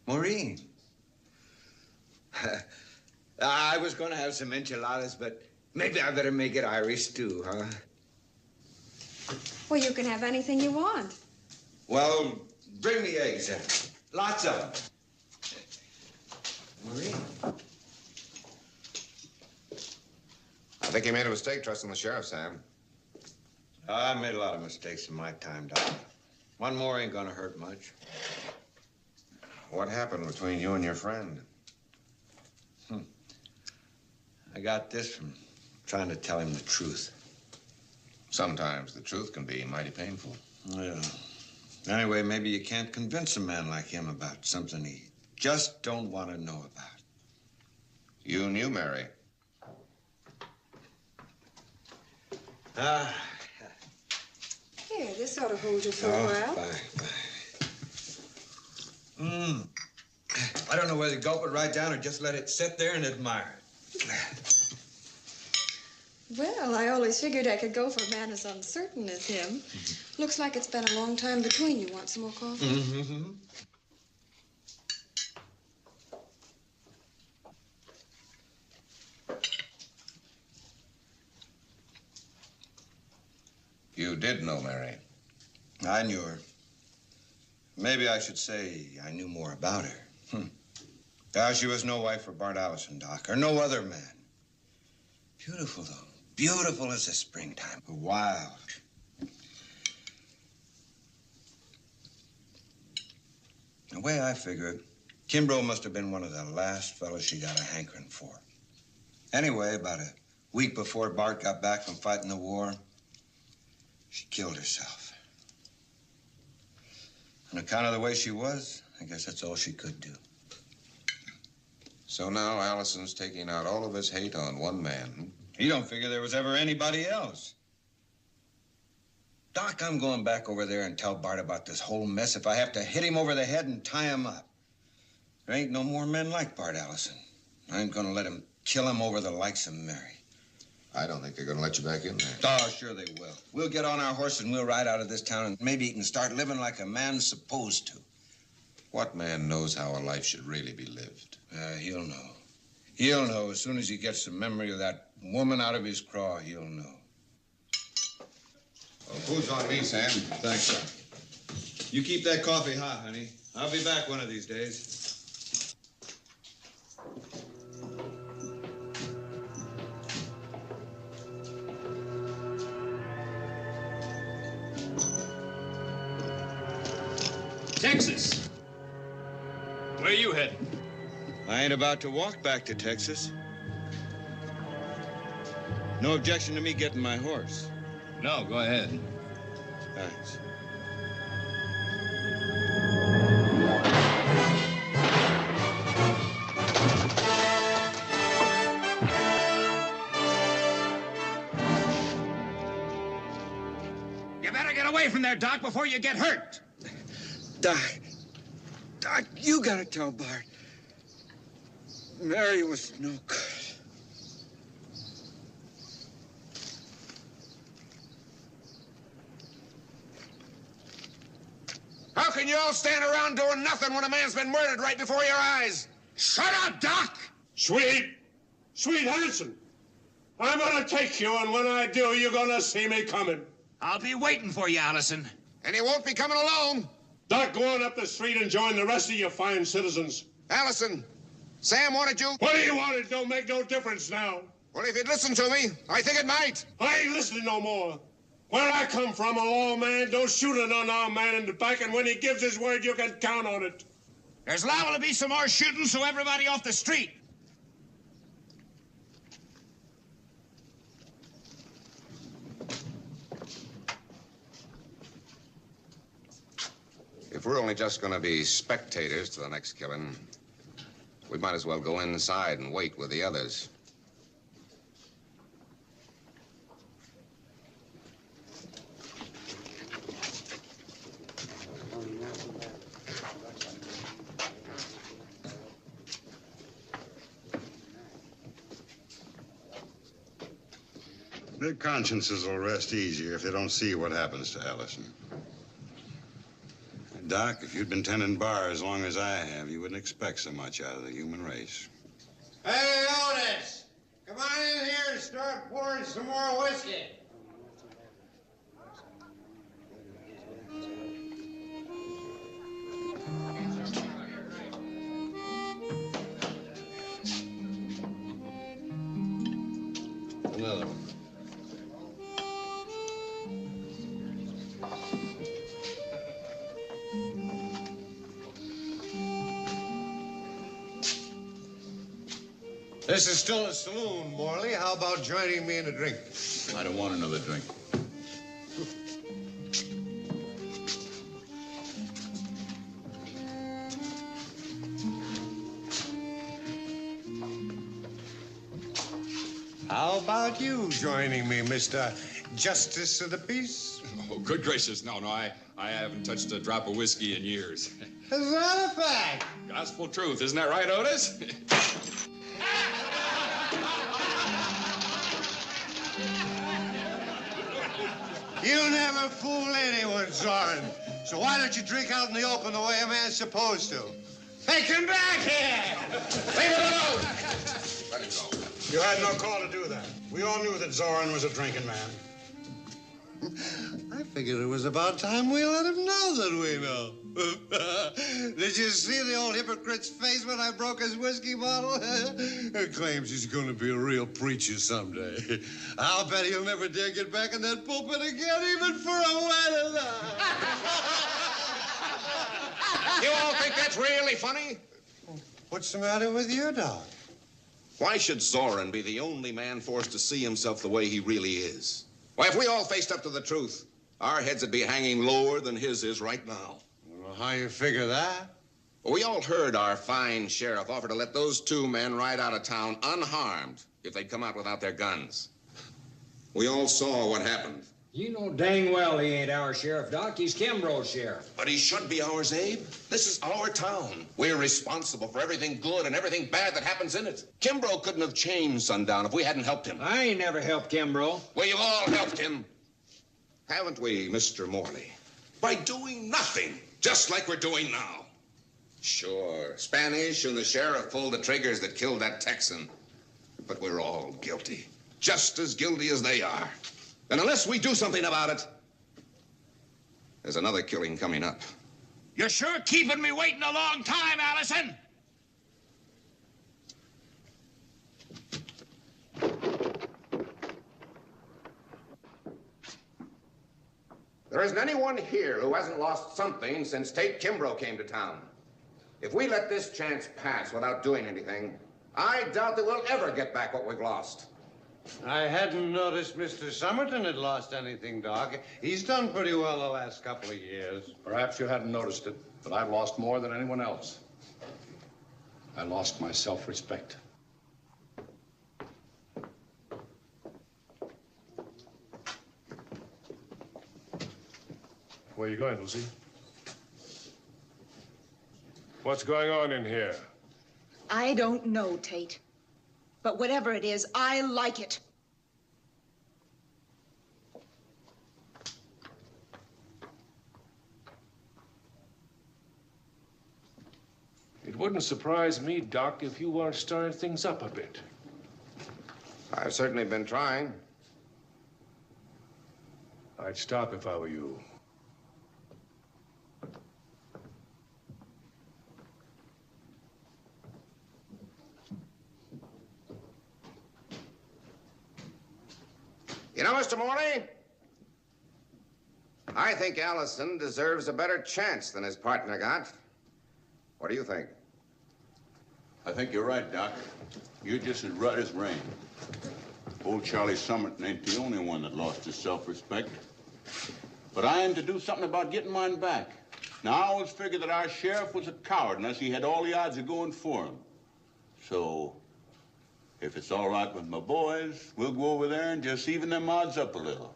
Speaker 2: Maureen. I was going to have some enchiladas, but maybe I better make it Irish stew, huh?
Speaker 6: Well, you can have anything you want.
Speaker 2: Well, bring me eggs then. Lots of them. Maureen.
Speaker 7: I think you made a mistake trusting the sheriff, Sam.
Speaker 2: I made a lot of mistakes in my time, Doc. One more ain't gonna hurt much.
Speaker 7: What happened between you and your friend?
Speaker 2: I got this from trying to tell him the truth.
Speaker 7: Sometimes the truth can be mighty painful.
Speaker 2: Yeah. Anyway, maybe you can't convince a man like him about something he just don't want to know about.
Speaker 7: You knew Mary.
Speaker 6: Here, this ought to hold you for a while.
Speaker 2: Fine. I don't know whether to gulp it right down or just let it sit there and admire it.
Speaker 18: Well, I always figured I could go for a man as uncertain as him. Looks like it's been a long time between you. Want some more coffee?
Speaker 3: Mm-hmm.
Speaker 7: You did know Mary.
Speaker 2: I knew her. Maybe I should say I knew more about her. She was no wife for Bart Allison, Doc, or no other man. Beautiful, though. Beautiful as the springtime. Wild. The way I figure it, Kimbrough must have been one of the last fellas she got a hankering for. Anyway, about a week before Bart got back from fighting the war, she killed herself. On account of the way she was, I guess that's all she could do.
Speaker 7: So now Allison's taking out all of his hate on one man.
Speaker 2: You don't figure there was ever anybody else. Doc, I'm going back over there and tell Bart about this whole mess if I have to hit him over the head and tie him up. There ain't no more men like Bart Allison. I ain't gonna let him kill him over the likes of Mary.
Speaker 7: I don't think they're gonna let you back in there.
Speaker 2: Oh, sure they will. We'll get on our horse and we'll ride out of this town and maybe he can start living like a man's supposed to.
Speaker 7: What man knows how a life should really be lived?
Speaker 2: He'll know. He'll know as soon as he gets the memory of that woman out of his craw, he'll know.
Speaker 7: Well, food's on me, Sam.
Speaker 2: Thanks, son. You keep that coffee hot, honey. I'll be back one of these days.
Speaker 5: Texas. Where are you heading?
Speaker 2: I ain't about to walk back to Texas. No objection to me getting my horse.
Speaker 15: No, go ahead.
Speaker 2: Thanks.
Speaker 8: You better get away from there, Doc, before you get hurt.
Speaker 2: Doc, you gotta tell Bart. Mary was no good.
Speaker 3: How can you all stand around doing nothing when a man's been murdered right before your eyes?
Speaker 8: Shut up, Doc!
Speaker 1: Sweet Hanson, I'm gonna take you, and when I do, you're gonna see me coming.
Speaker 8: I'll be waiting for you, Allison.
Speaker 3: And he won't be coming alone.
Speaker 1: Doc, go on up the street and join the rest of your fine citizens.
Speaker 3: Allison, Sam wanted you.
Speaker 1: What he wanted don't make no difference now.
Speaker 3: Well, if you'd listen to me, I think it might.
Speaker 1: I ain't listening no more. Where I come from, a law man don't shoot an unarmed man in the back, and when he gives his word, you can count on it.
Speaker 8: There's liable to be some more shooting, so everybody off the street.
Speaker 7: If we're only just gonna be spectators to the next killing, we might as well go inside and wait with the others.
Speaker 9: Their consciences will rest easier if they don't see what happens to Allison. Doc, if you'd been tending bar as long as I have, you wouldn't expect so much out of the human race.
Speaker 3: Hey, Otis, come on in here and start pouring some more whiskey.
Speaker 2: Another one.
Speaker 3: This is still a saloon, Morley. How about joining me in a drink?
Speaker 14: I don't want another drink.
Speaker 3: How about you joining me, Mr. Justice of the Peace?
Speaker 11: Oh, good gracious. No, I haven't touched a drop of whiskey in years.
Speaker 3: Is that a fact?
Speaker 11: Gospel truth. Isn't that right, Otis?
Speaker 3: You never fool anyone, Zoran. So why don't you drink out in the open the way a man's supposed to? Take him back here! Leave it alone!
Speaker 9: Let it go. You had no call to do that. We all knew that Zoran was a drinking man.
Speaker 3: I figured it was about time we let him know that we know. Did you see the old hypocrite's face when I broke his whiskey bottle? He claims he's going to be a real preacher someday. I'll bet he'll never dare get back in that pulpit again, even for a wedding.
Speaker 7: You all think that's really funny?
Speaker 3: What's the matter with your dog?
Speaker 7: Why should Zoran be the only man forced to see himself the way he really is? Why, if we all faced up to the truth, our heads would be hanging lower than his is right now.
Speaker 3: Well, how you figure that?
Speaker 7: Well, we all heard our fine sheriff offer to let those two men ride out of town unharmed if they'd come out without their guns. We all saw what happened.
Speaker 4: You know dang well he ain't our sheriff, Doc. He's Kimbrough's sheriff.
Speaker 7: But he should be ours, Abe. This is our town. We're responsible for everything good and everything bad that happens in it. Kimbrough couldn't have changed Sundown if we hadn't helped him.
Speaker 4: I ain't never helped Kimbrough.
Speaker 7: We've all helped him. Haven't we, Mr. Morley? By doing nothing, just like we're doing now. Sure, Spanish and the sheriff pulled the triggers that killed that Texan. But we're all guilty, just as guilty as they are. And unless we do something about it, there's another killing coming up.
Speaker 8: You're sure keeping me waiting a long time, Allison.
Speaker 7: There isn't anyone here who hasn't lost something since Tate Kimbrough came to town. If we let this chance pass without doing anything, I doubt that we'll ever get back what we've lost.
Speaker 3: I hadn't noticed Mr. Somerton had lost anything, Doc. He's done pretty well the last couple of years.
Speaker 16: Perhaps you hadn't noticed it, but I've lost more than anyone else. I lost my self-respect.
Speaker 12: Where are you going, Lucy? What's going on in here?
Speaker 13: I don't know, Tate. But whatever it is, I like it.
Speaker 12: It wouldn't surprise me, Doc, if you weren't stirring things up a bit.
Speaker 7: I've certainly been trying.
Speaker 12: I'd stop if I were you.
Speaker 7: You know, Mr. Morley, I think Allison deserves a better chance than his partner got. What do you think?
Speaker 14: I think you're right, Doc. You're just as right as rain. Old Charlie Somerton ain't the only one that lost his self-respect. But I aim to do something about getting mine back. Now, I always figured that our sheriff was a coward unless he had all the odds of going for him. So, if it's all right with my boys, we'll go over there and just even them odds up a little.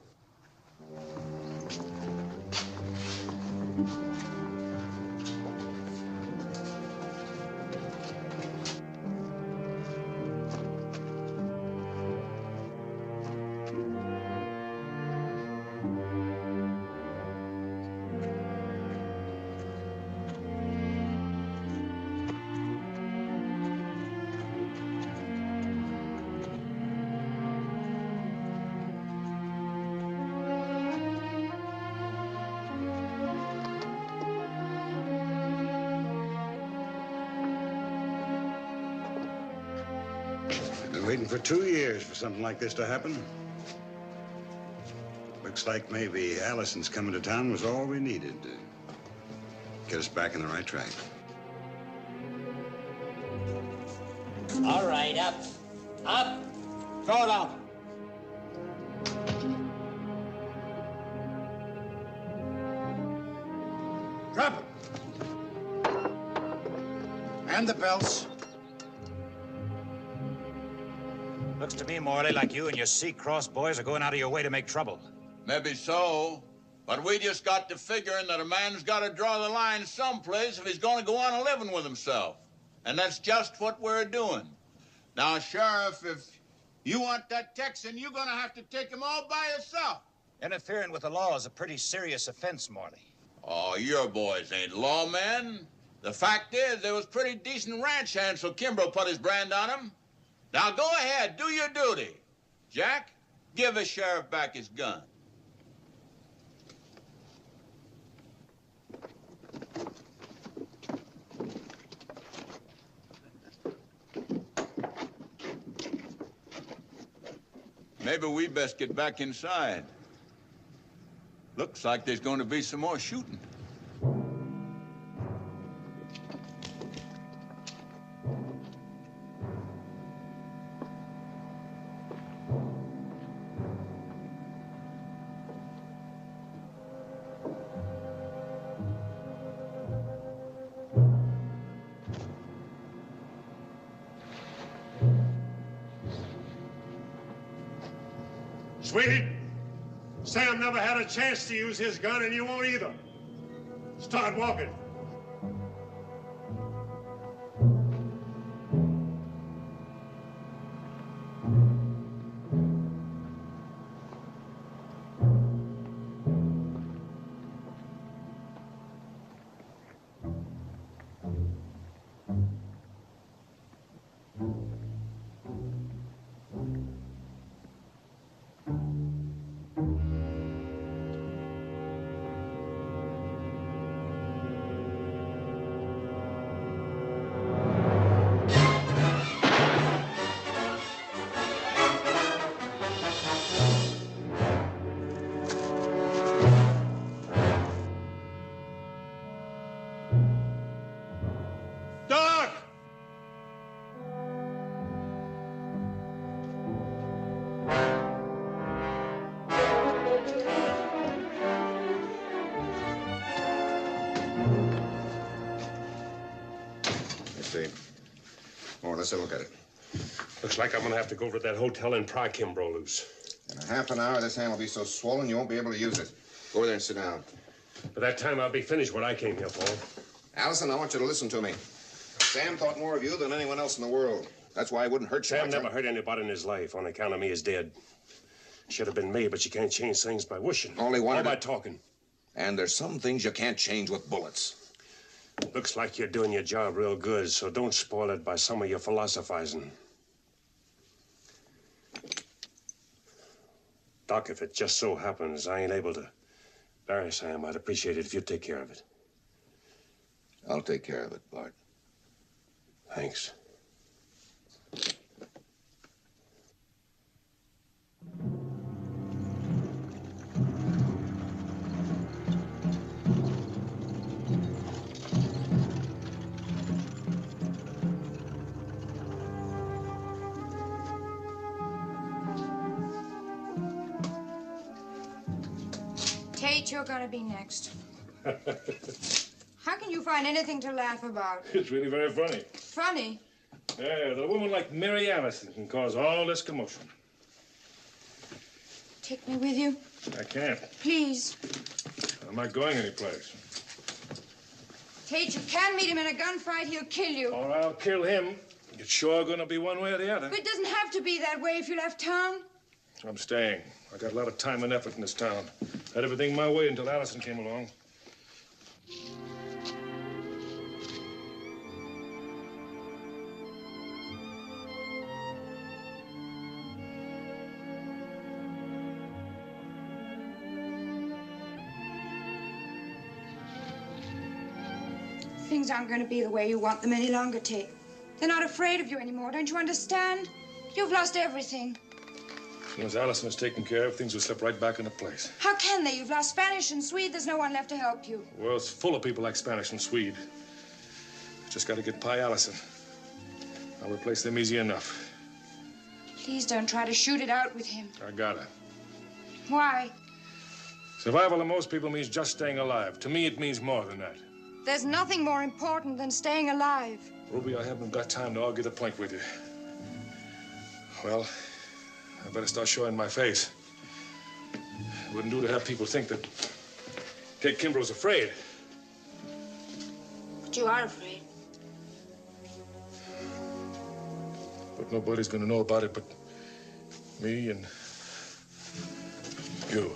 Speaker 9: Waiting for 2 years for something like this to happen. Looks like maybe Allison's coming to town was all we needed to get us back on the right track.
Speaker 10: All right, up. Up. Throw it out.
Speaker 9: Drop it. And the belts.
Speaker 8: Looks to me, Morley, like you and your Sea-Cross boys are going out of your way to make trouble.
Speaker 14: Maybe so, but we just got to figuring that a man's got to draw the line someplace if he's going to go on living with himself. And that's just what we're doing. Now, Sheriff, if you want that Texan, you're going to have to take him all by yourself.
Speaker 8: Interfering with the law is a pretty serious offense, Morley.
Speaker 14: Oh, your boys ain't lawmen. The fact is, they was pretty decent ranch hands, so Kimbrough put his brand on them. Now go ahead, do your duty. Jack, give the sheriff back his gun. Maybe we best get back inside. Looks like there's going to be some more shooting.
Speaker 1: Sweetie, Sam never had a chance to use his gun, and you won't either. Start walking.
Speaker 7: Let's have a look at it.
Speaker 12: Looks like I'm gonna have to go over to that hotel and pry Kimbrough loose.
Speaker 7: In a half an hour, this hand will be so swollen you won't be able to use it. Go over there and sit down.
Speaker 12: By that time, I'll be finished what I came here for.
Speaker 7: Allison, I want you to listen to me. Sam thought more of you than anyone else in the world. That's why he wouldn't hurt you.
Speaker 12: Sam never hurt anybody in his life. On account of me is dead. Should have been me, but you can't change things by wishing.
Speaker 7: Only one.
Speaker 12: Or by talking.
Speaker 7: And there's some things you can't change with bullets.
Speaker 12: Looks like you're doing your job real good, so don't spoil it by some of your philosophizing. Doc, if it just so happens I ain't able to bury Sam, I'd appreciate it if you'd take care of it.
Speaker 7: I'll take care of it, Bart.
Speaker 12: Thanks.
Speaker 6: Tate, you're gonna be next. How can you find anything to laugh about?
Speaker 12: It's really very funny.
Speaker 6: Funny?
Speaker 12: Yeah, the woman like Mary Allison can cause all this commotion.
Speaker 6: Take me with you?
Speaker 12: I can't.
Speaker 6: Please.
Speaker 12: I'm not going anyplace.
Speaker 6: Tate, you can meet him in a gunfight. He'll kill you.
Speaker 12: Or I'll kill him. It's sure gonna be one way or the other.
Speaker 6: But it doesn't have to be that way if you left town.
Speaker 12: I'm staying. I got a lot of time and effort in this town. Had everything my way until Allison came along.
Speaker 6: Things aren't going to be the way you want them any longer, Tate. They're not afraid of you anymore. Don't you understand? You've lost everything.
Speaker 12: As soon as Allison is taken care of, things will slip right back into place.
Speaker 6: How can they? You've lost Spanish and Swede. There's no one left to help you.
Speaker 12: The world's full of people like Spanish and Swede. Just got to get by Allison. I'll replace them easy enough.
Speaker 6: Please don't try to shoot it out with him.
Speaker 12: I gotta.
Speaker 6: Why?
Speaker 12: Survival to most people means just staying alive. To me, it means more than that.
Speaker 6: There's nothing more important than staying alive.
Speaker 12: Ruby, I haven't got time to argue the point with you. Well, I better start showing my face. It wouldn't do to have people think that Tate Kimbrough's afraid.
Speaker 6: But you are afraid.
Speaker 12: But nobody's gonna know about it but me and you.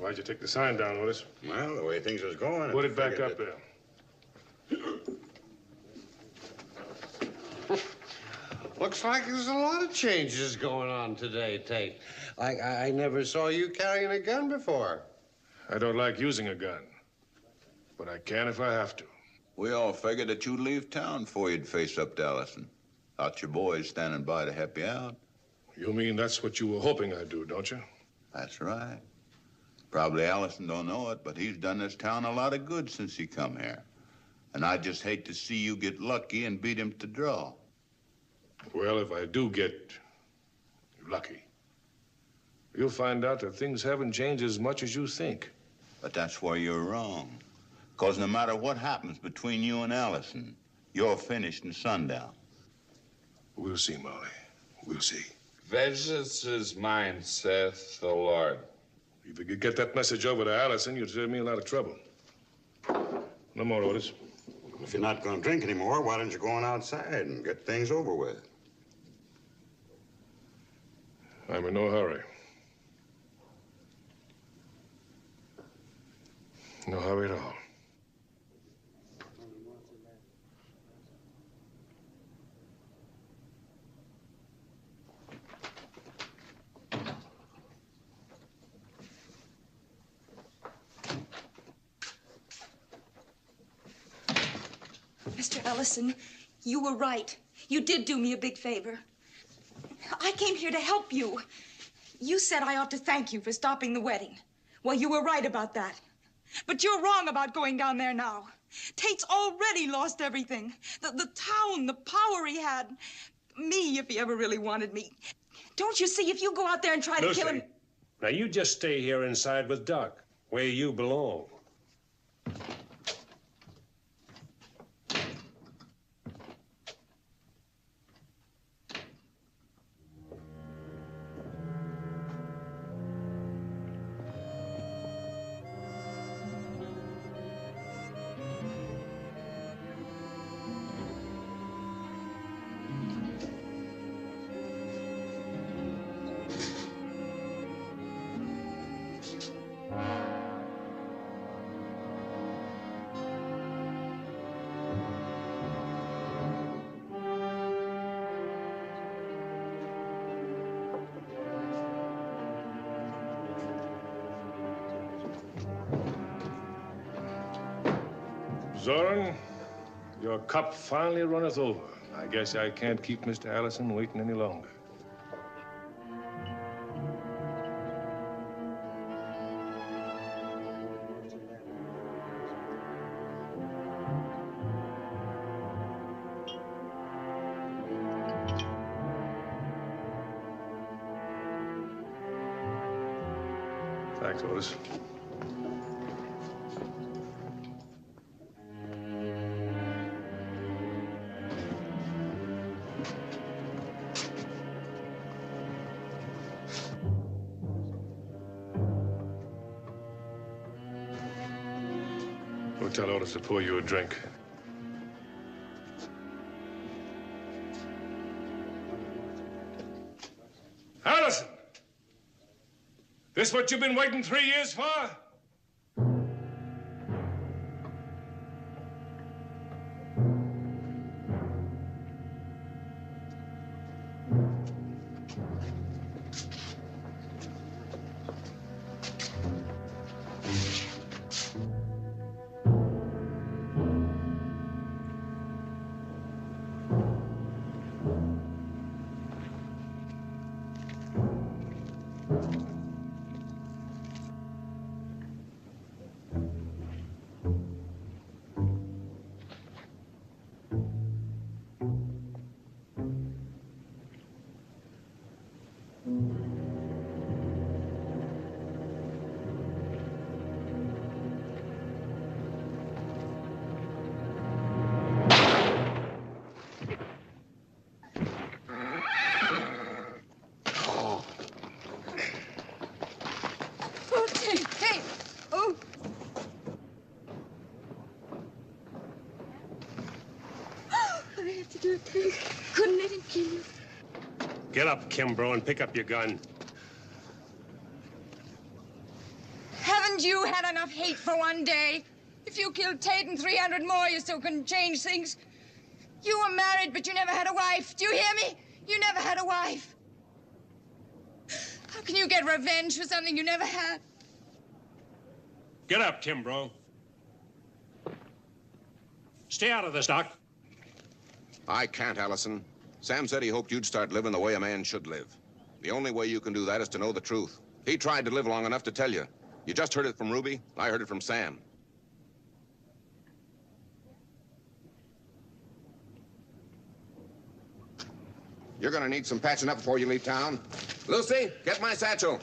Speaker 12: Why'd you take the sign down, Otis?
Speaker 9: Well, the way things was going...
Speaker 12: Put it back up there.
Speaker 3: Looks like there's a lot of changes going on today, Tate. I never saw you carrying a gun before.
Speaker 12: I don't like using a gun, but I can if I have to.
Speaker 14: We all figured that you'd leave town before you'd face up to Allison. Thought your boys standing by to help you out.
Speaker 12: You mean that's what you were hoping I'd do, don't you?
Speaker 14: That's right. Probably Allison don't know it, but he's done this town a lot of good since he come here. And I just hate to see you get lucky and beat him to draw.
Speaker 12: Well, if I do get lucky, you'll find out that things haven't changed as much as you think.
Speaker 14: But that's where you're wrong. Because no matter what happens between you and Allison, you're finished in sundown.
Speaker 12: We'll see, Molly. We'll see.
Speaker 11: Vengeance is mine, saith the Lord.
Speaker 12: If you could get that message over to Allison, you'd save me a lot of trouble. No more, Otis.
Speaker 9: If you're not going to drink anymore, why don't you go on outside and get things over with?
Speaker 12: I'm in no hurry. No hurry at all.
Speaker 13: Mr. Ellison, you were right. You did do me a big favor. I came here to help you. You said I ought to thank you for stopping the wedding. Well, you were right about that. But you're wrong about going down there now. Tate's already lost everything. The town, the power he had. Me, if he ever really wanted me. Don't you see, if you go out there and try to kill him...
Speaker 19: Now, you just stay here inside with Doc, where you belong.
Speaker 12: Zoran, your cup finally runneth over. I guess I can't keep Mr. Allison waiting any longer. Thanks, Otis. We'll tell Otis to pour you a drink. Allison! This what you've been waiting 3 years for?
Speaker 18: Couldn't let him kill you.
Speaker 19: Get up, Kimbrough, and pick up your gun.
Speaker 13: Have
Speaker 6: you had enough hate for one day. If you killed Tate and 300 more, you still couldn't change things. You were married, but you never had a wife. Do you hear me? You never had a wife. How can you get revenge for something you never had?
Speaker 19: Get up, Kimbrough. Stay out of this, Doc.
Speaker 7: I can't, Allison. Sam said he hoped you'd start living the way a man should live. The only way you can do that is to know the truth. He tried to live long enough to tell you. You just heard it from Ruby. I heard it from Sam. You're gonna need some patching up before you leave town. Lucy, get my satchel.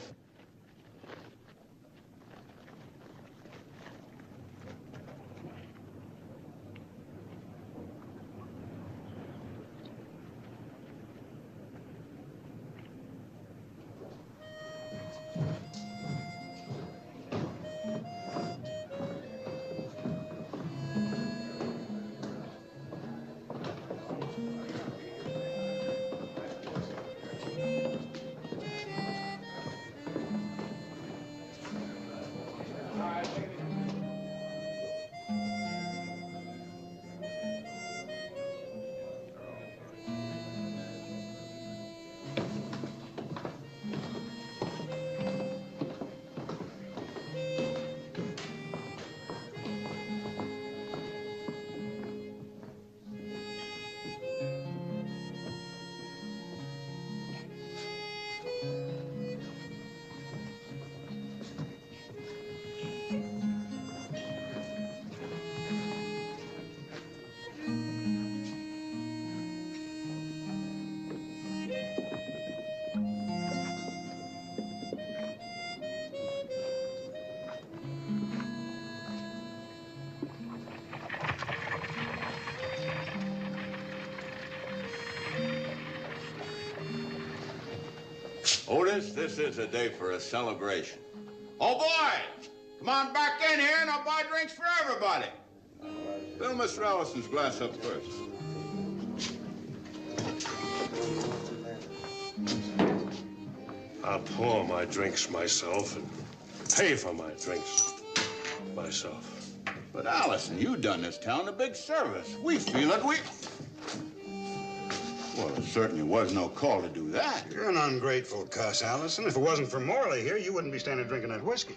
Speaker 14: Otis, this is a day for a celebration. Oh, boy! Come on back in here and I'll buy drinks for everybody. Fill Mr. Allison's glass up first.
Speaker 19: I'll pour my drinks myself and pay for my drinks myself.
Speaker 14: But, Allison, you done this town a big service. We feel it. Well, there certainly was no call to do that.
Speaker 9: You're an ungrateful cuss, Allison. If it wasn't for Morley here, you wouldn't be standing drinking that whiskey.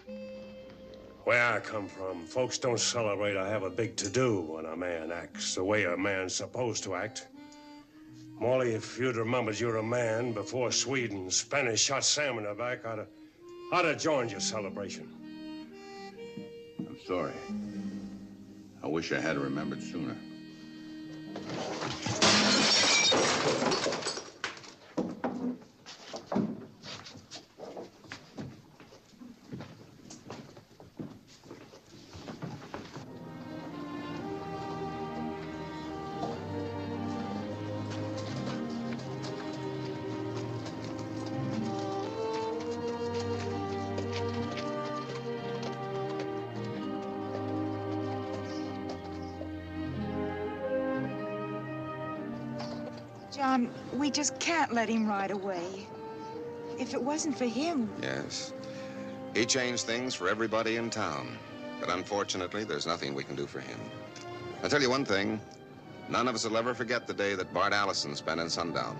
Speaker 19: Where I come from, folks don't celebrate I have a big to-do when a man acts the way a man's supposed to act. Morley, if you'd remembered you're a man before Swede and Spanish shot Sam in the back, I'd have joined your celebration.
Speaker 14: I'm sorry. I wish I had remembered sooner.
Speaker 13: John, we just can't let him ride away. If it wasn't for him...
Speaker 7: Yes. He changed things for everybody in town. But unfortunately, there's nothing we can do for him. I'll tell you one thing. None of us will ever forget the day that Bart Allison spent in Sundown.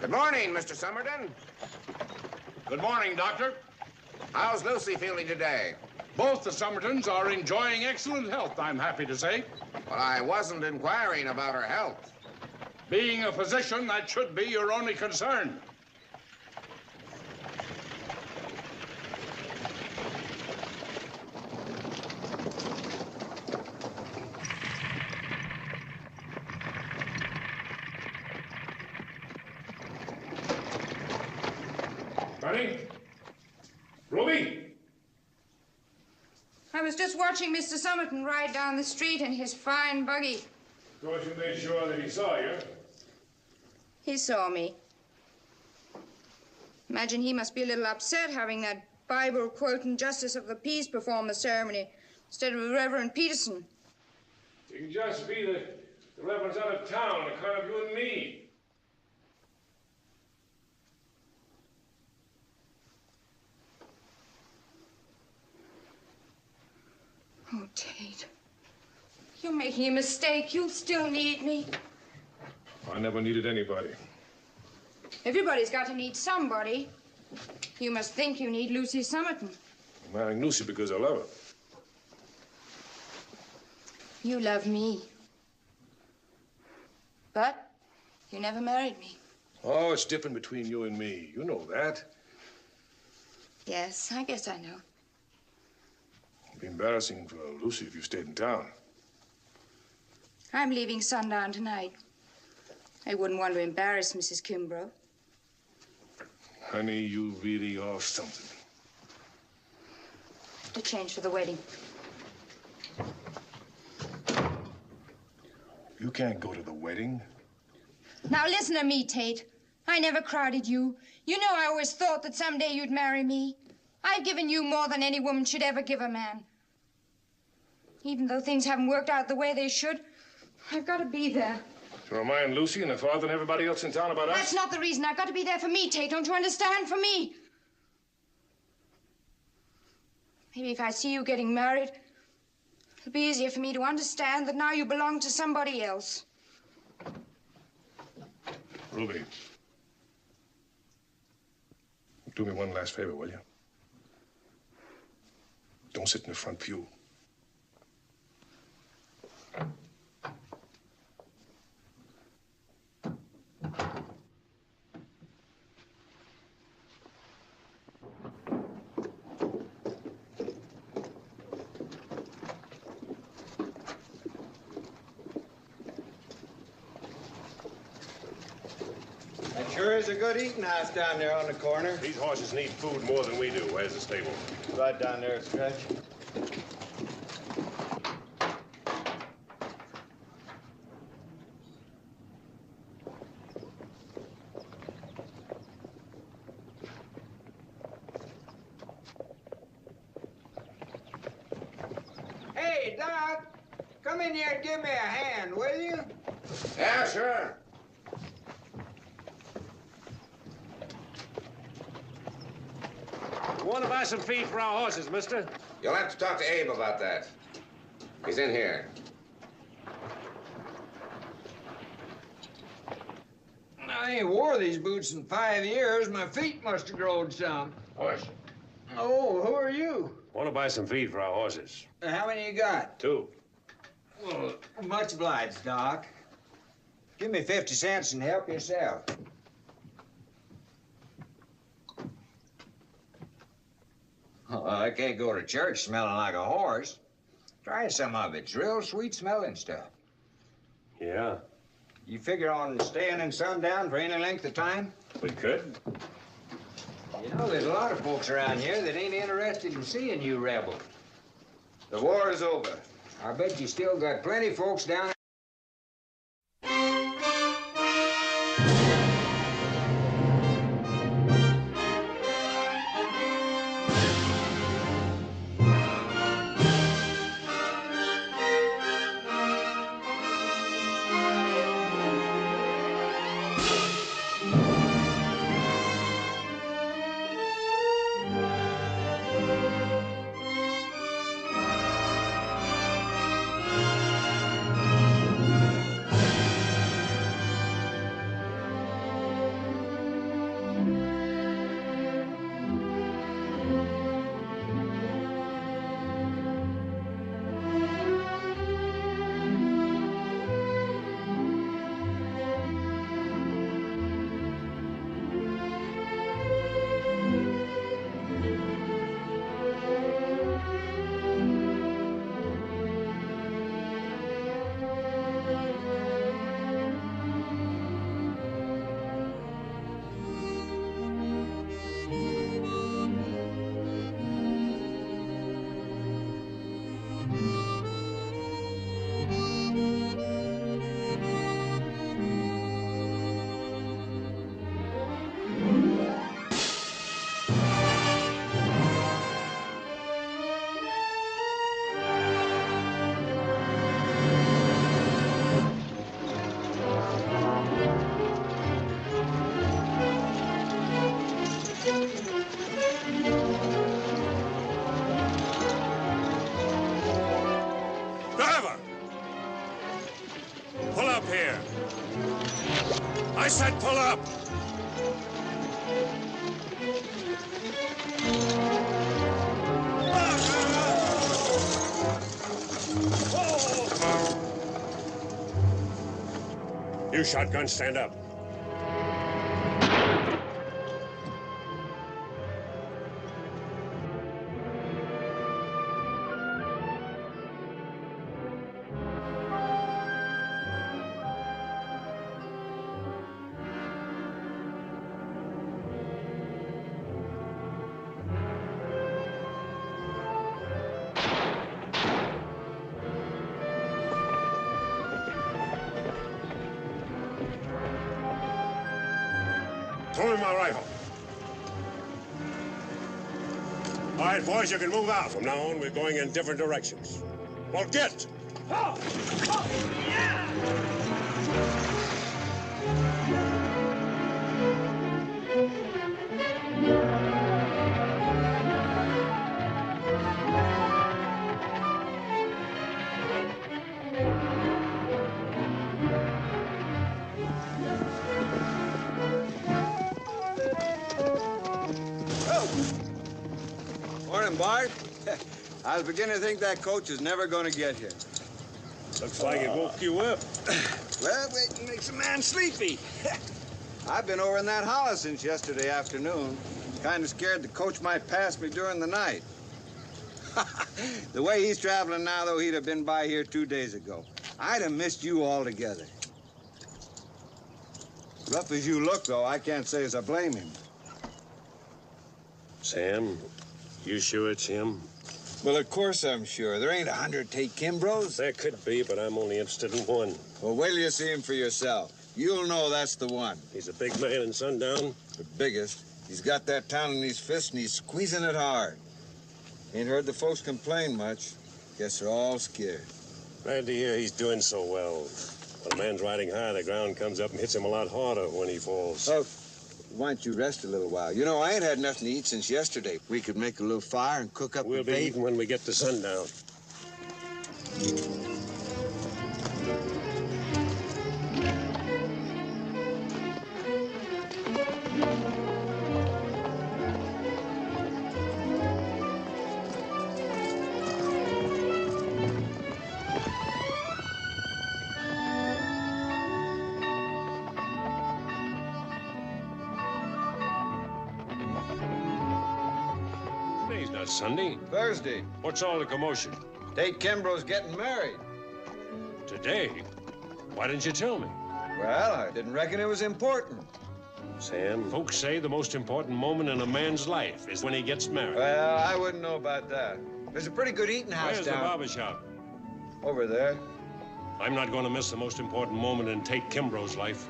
Speaker 7: Good morning, Mr. Somerton.
Speaker 12: Good morning, Doctor.
Speaker 7: How's Lucy feeling today?
Speaker 12: Both the Somertons are enjoying excellent health, I'm happy to say.
Speaker 7: Well, I wasn't inquiring about her health.
Speaker 12: Being a physician, that should be your only concern. Ruby!
Speaker 6: I was just watching Mr. Somerton ride down the street in his fine buggy.
Speaker 12: Of course, you made sure that he saw you.
Speaker 6: He saw me. Imagine he must be a little upset having that Bible-quoting justice of the peace perform the ceremony instead of Reverend Peterson.
Speaker 12: You can just be the Reverend's out of town, the kind of you and me.
Speaker 6: Oh, Tate. You're making a mistake. You'll still need me.
Speaker 12: I never needed anybody.
Speaker 6: Everybody's got to need somebody. You must think you need Lucy Somerton.
Speaker 12: I'm marrying Lucy because I love her.
Speaker 6: You love me. But you never married me.
Speaker 12: Oh, it's different between you and me. You know that.
Speaker 6: Yes, I guess I know.
Speaker 12: It'd be embarrassing for Lucy if you stayed in town.
Speaker 6: I'm leaving sundown tonight. I wouldn't want to embarrass Mrs. Kimbrough.
Speaker 12: Honey, you really are something.
Speaker 6: To change for the wedding.
Speaker 12: You can't go to the wedding.
Speaker 6: Now listen to me, Tate. I never crowded you. You know I always thought that someday you'd marry me. I've given you more than any woman should ever give a man. Even though things haven't worked out the way they should, I've got to be there.
Speaker 12: To remind Lucy and her father and everybody else in town about us?
Speaker 6: That's not the reason. I've got to be there for me, Tate. Don't you understand? For me. Maybe if I see you getting married, it'll be easier for me to understand that now you belong to somebody else.
Speaker 12: Ruby, do me one last favor, will you? Don't sit in the front pew.
Speaker 2: That sure is a good eating house down there on the corner.
Speaker 19: These horses need food more than we do. Where's the stable?
Speaker 2: Right down there, Stretch.
Speaker 4: Hey, Doc, come in here and give me a hand, will you?
Speaker 7: Yeah, sure.
Speaker 19: You want to buy some feed for our horses, mister?
Speaker 7: You'll have to talk to Abe about that. He's in here.
Speaker 4: I ain't wore these boots in 5 years. My feet must have grown some.
Speaker 19: Hush.
Speaker 4: Oh, who are you?
Speaker 19: Want to buy some feed for our horses?
Speaker 4: How many you got?
Speaker 19: 2.
Speaker 4: Well, much obliged, Doc. Give me 50 cents and help yourself. Oh, I can't go to church smelling like a horse. Try some of it. It's real sweet smelling stuff.
Speaker 19: Yeah.
Speaker 4: You figure on staying in sundown for any length of time?
Speaker 19: We could.
Speaker 4: You know, there's a lot of folks around here that ain't interested in seeing you rebel. The war is over. I bet you still got plenty folks down there.
Speaker 19: Driver! Pull up here. I said pull up. You shotgun, stand up. Throw me my rifle. All right, boys, you can move out. From now on, we're going in different directions. Well, get!
Speaker 2: Morning, Bart. I was beginning to think that coach is never going to get here.
Speaker 19: Looks like it woke you up.
Speaker 2: Well, waiting makes a man sleepy. I've been over in that holler since yesterday afternoon. Kind of scared the coach might pass me during the night. The way he's traveling now, though, he'd have been by here 2 days ago. I'd have missed you altogether. Rough as you look, though, I can't say as I blame him.
Speaker 19: Sam, you sure it's him?
Speaker 2: Well, of course I'm sure. There ain't 100 Tate Kimbroughs.
Speaker 19: There could be, but I'm only interested in one.
Speaker 2: Well, wait till you see him for yourself. You'll know that's the one.
Speaker 19: He's a big man in Sundown?
Speaker 2: The biggest. He's got that town in his fist, and he's squeezing it hard. Ain't heard the folks complain much. Guess they're all scared.
Speaker 19: Glad to hear he's doing so well. When a man's riding high, the ground comes up and hits him a lot harder when he falls.
Speaker 2: Oh, why don't you rest a little while? You know, I ain't had nothing to eat since yesterday. We could make a little fire and cook up
Speaker 19: We'll be eating when we get to sundown. Today's not Sunday.
Speaker 2: Thursday.
Speaker 19: What's all the commotion?
Speaker 2: Tate Kimbrough's getting married.
Speaker 19: Today? Why didn't you tell me?
Speaker 2: Well, I didn't reckon it was important.
Speaker 19: Sam, folks say the most important moment in a man's life is when he gets married.
Speaker 2: Well, I wouldn't know about that. There's a pretty good eating house
Speaker 19: Where's
Speaker 2: down...
Speaker 19: the barber shop?
Speaker 2: Over there.
Speaker 19: I'm not going to miss the most important moment in Tate Kimbrough's life.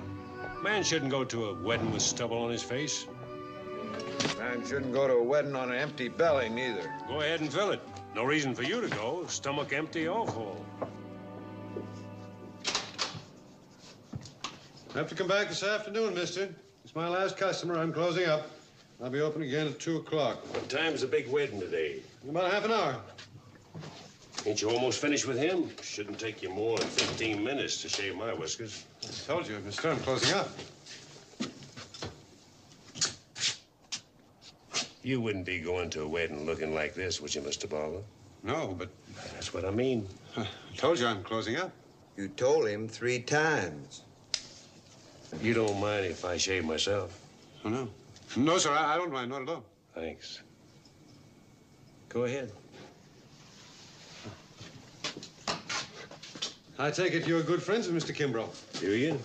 Speaker 19: Man shouldn't go to a wedding with stubble on his face.
Speaker 2: Man shouldn't go to a wedding on an empty belly, neither.
Speaker 19: Go ahead and fill it. No reason for you to go, stomach empty or full.
Speaker 3: I have to come back this afternoon, mister. It's my last customer. I'm closing up. I'll be open again at 2 o'clock.
Speaker 19: What time's the big wedding today?
Speaker 3: In about half an hour.
Speaker 19: Ain't you almost finished with him? Shouldn't take you more than 15 minutes to shave my whiskers.
Speaker 3: I told you, mister, I'm closing up.
Speaker 19: You wouldn't be going to a wedding looking like this, would you, Mr. Barber?
Speaker 3: No, but...
Speaker 19: That's what I mean.
Speaker 3: I told you I'm closing up.
Speaker 2: You told him 3 times.
Speaker 19: You don't mind if I shave myself?
Speaker 3: Oh, no. No, sir, I don't mind, not at all.
Speaker 19: Thanks. Go ahead.
Speaker 3: I take it you're good friends with Mr. Kimbrough.
Speaker 19: Do you?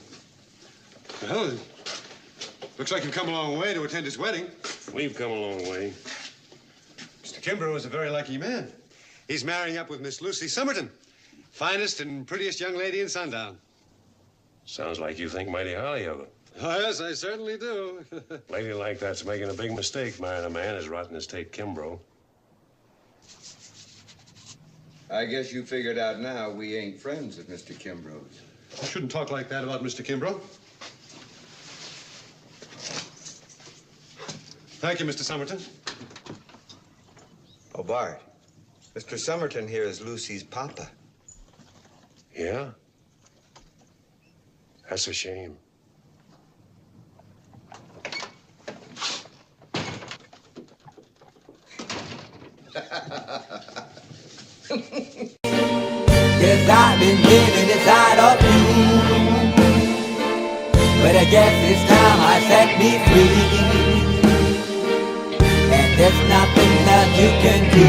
Speaker 3: Well, looks like you've come a long way to attend his wedding.
Speaker 19: We've come a long way.
Speaker 3: Mr. Kimbrough is a very lucky man. He's marrying up with Miss Lucy Somerton, finest and prettiest young lady in Sundown.
Speaker 19: Sounds like you think mighty highly of her.
Speaker 3: Oh, yes, I certainly do.
Speaker 19: Lady like that's making a big mistake, marrying a man as rotten as Tate Kimbrough.
Speaker 2: I guess you figured out now we ain't friends with Mr. Kimbrough's.
Speaker 3: You shouldn't talk like that about Mr. Kimbrough. Thank you, Mr. Somerton.
Speaker 2: Oh, Bart, Mr. Somerton here is Lucy's papa.
Speaker 19: Yeah? That's a shame.
Speaker 20: Yes, I've been living inside of you, but I guess it's time I set me free, and there's nothing that you can do.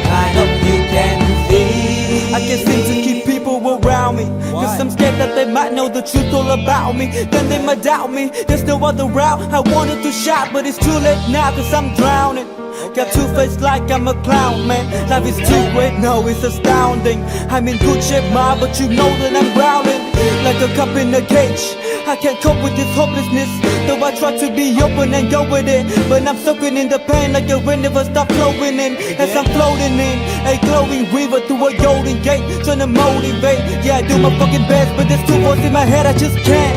Speaker 20: I hope you can see.
Speaker 21: I can't seem to keep people around me, cause I'm scared that they might know the truth all about me. Then they might doubt me, there's no other route. I wanted to shout, but it's too late now, cause I'm drowning. Got two face like I'm a clown, man. Life is too great, no, it's astounding. I'm in good shape, ma, but you know that I'm drowning like a cup in a cage. I can't cope with this hopelessness, though I try to be open and go with it, but I'm soaking in the pain like the wind never stop flowing in. As I'm floating in a glowing river through a golden gate, trying to motivate. Yeah, I do my fucking best, but there's two voices in my head, I just can't.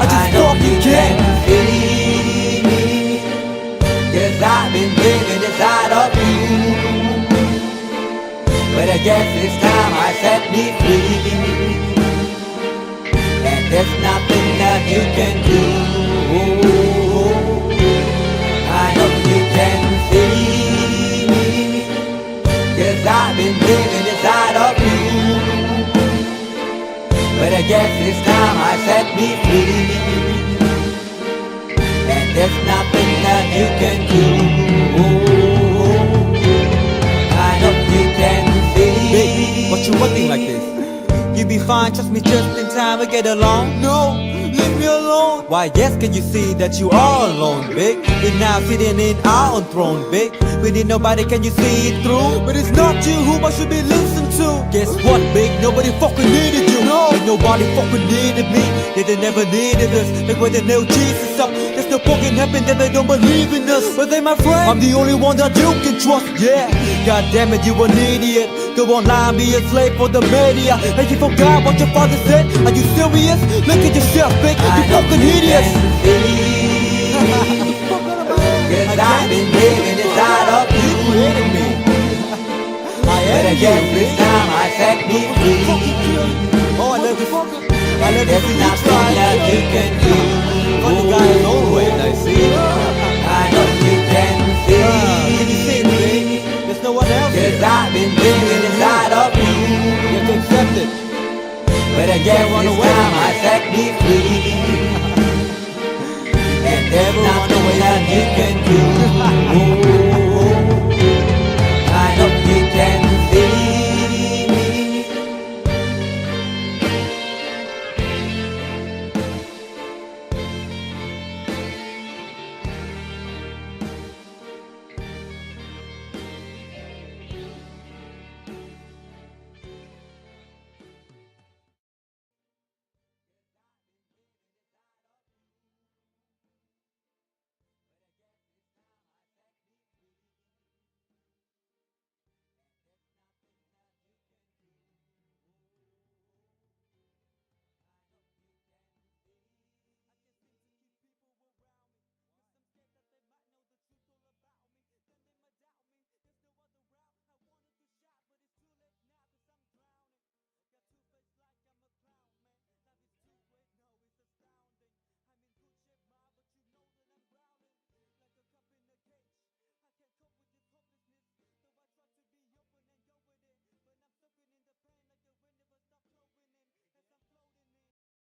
Speaker 21: I just fucking can't.
Speaker 20: Cause I've been living inside of you, but I guess it's time I set me free, and there's nothing that you can do. I hope you can see me, cause I've been living inside of you, but I guess it's time I set me free, there's nothing that you can do. I hope you can see.
Speaker 21: Babe, what you looking like this? You be fine, trust me, just in time to get along. No, leave me alone. Why, yes, can you see that you are alone, big? We're now sitting in our own throne, big. We need nobody, can you see it through? But it's not you who I should be listening to. Guess what, big? Nobody fucking needed you. No, and nobody fucking needed me. They never needed us. Like when they nailed Jesus up, there's no fucking happen that they don't believe in us. But they my friend, I'm the only one that you can trust. Yeah, god damn it, you an idiot. Go online, be a slave for the media. And you forgot what your father said? Are you serious? Look at yourself, big. You fucking idiots.
Speaker 20: Cause I've been living inside of you, but I guess this time I set me free.
Speaker 21: Oh, I love you. I love
Speaker 20: there's nothing that you can do.
Speaker 21: But the guy is always, I see.
Speaker 20: I know you can see.
Speaker 21: Can you see it, baby? There's no one else.
Speaker 20: Cause I've been living inside of you.
Speaker 21: You have to accept it.
Speaker 20: But I guess this time I set me free. And there's nothing that you can do.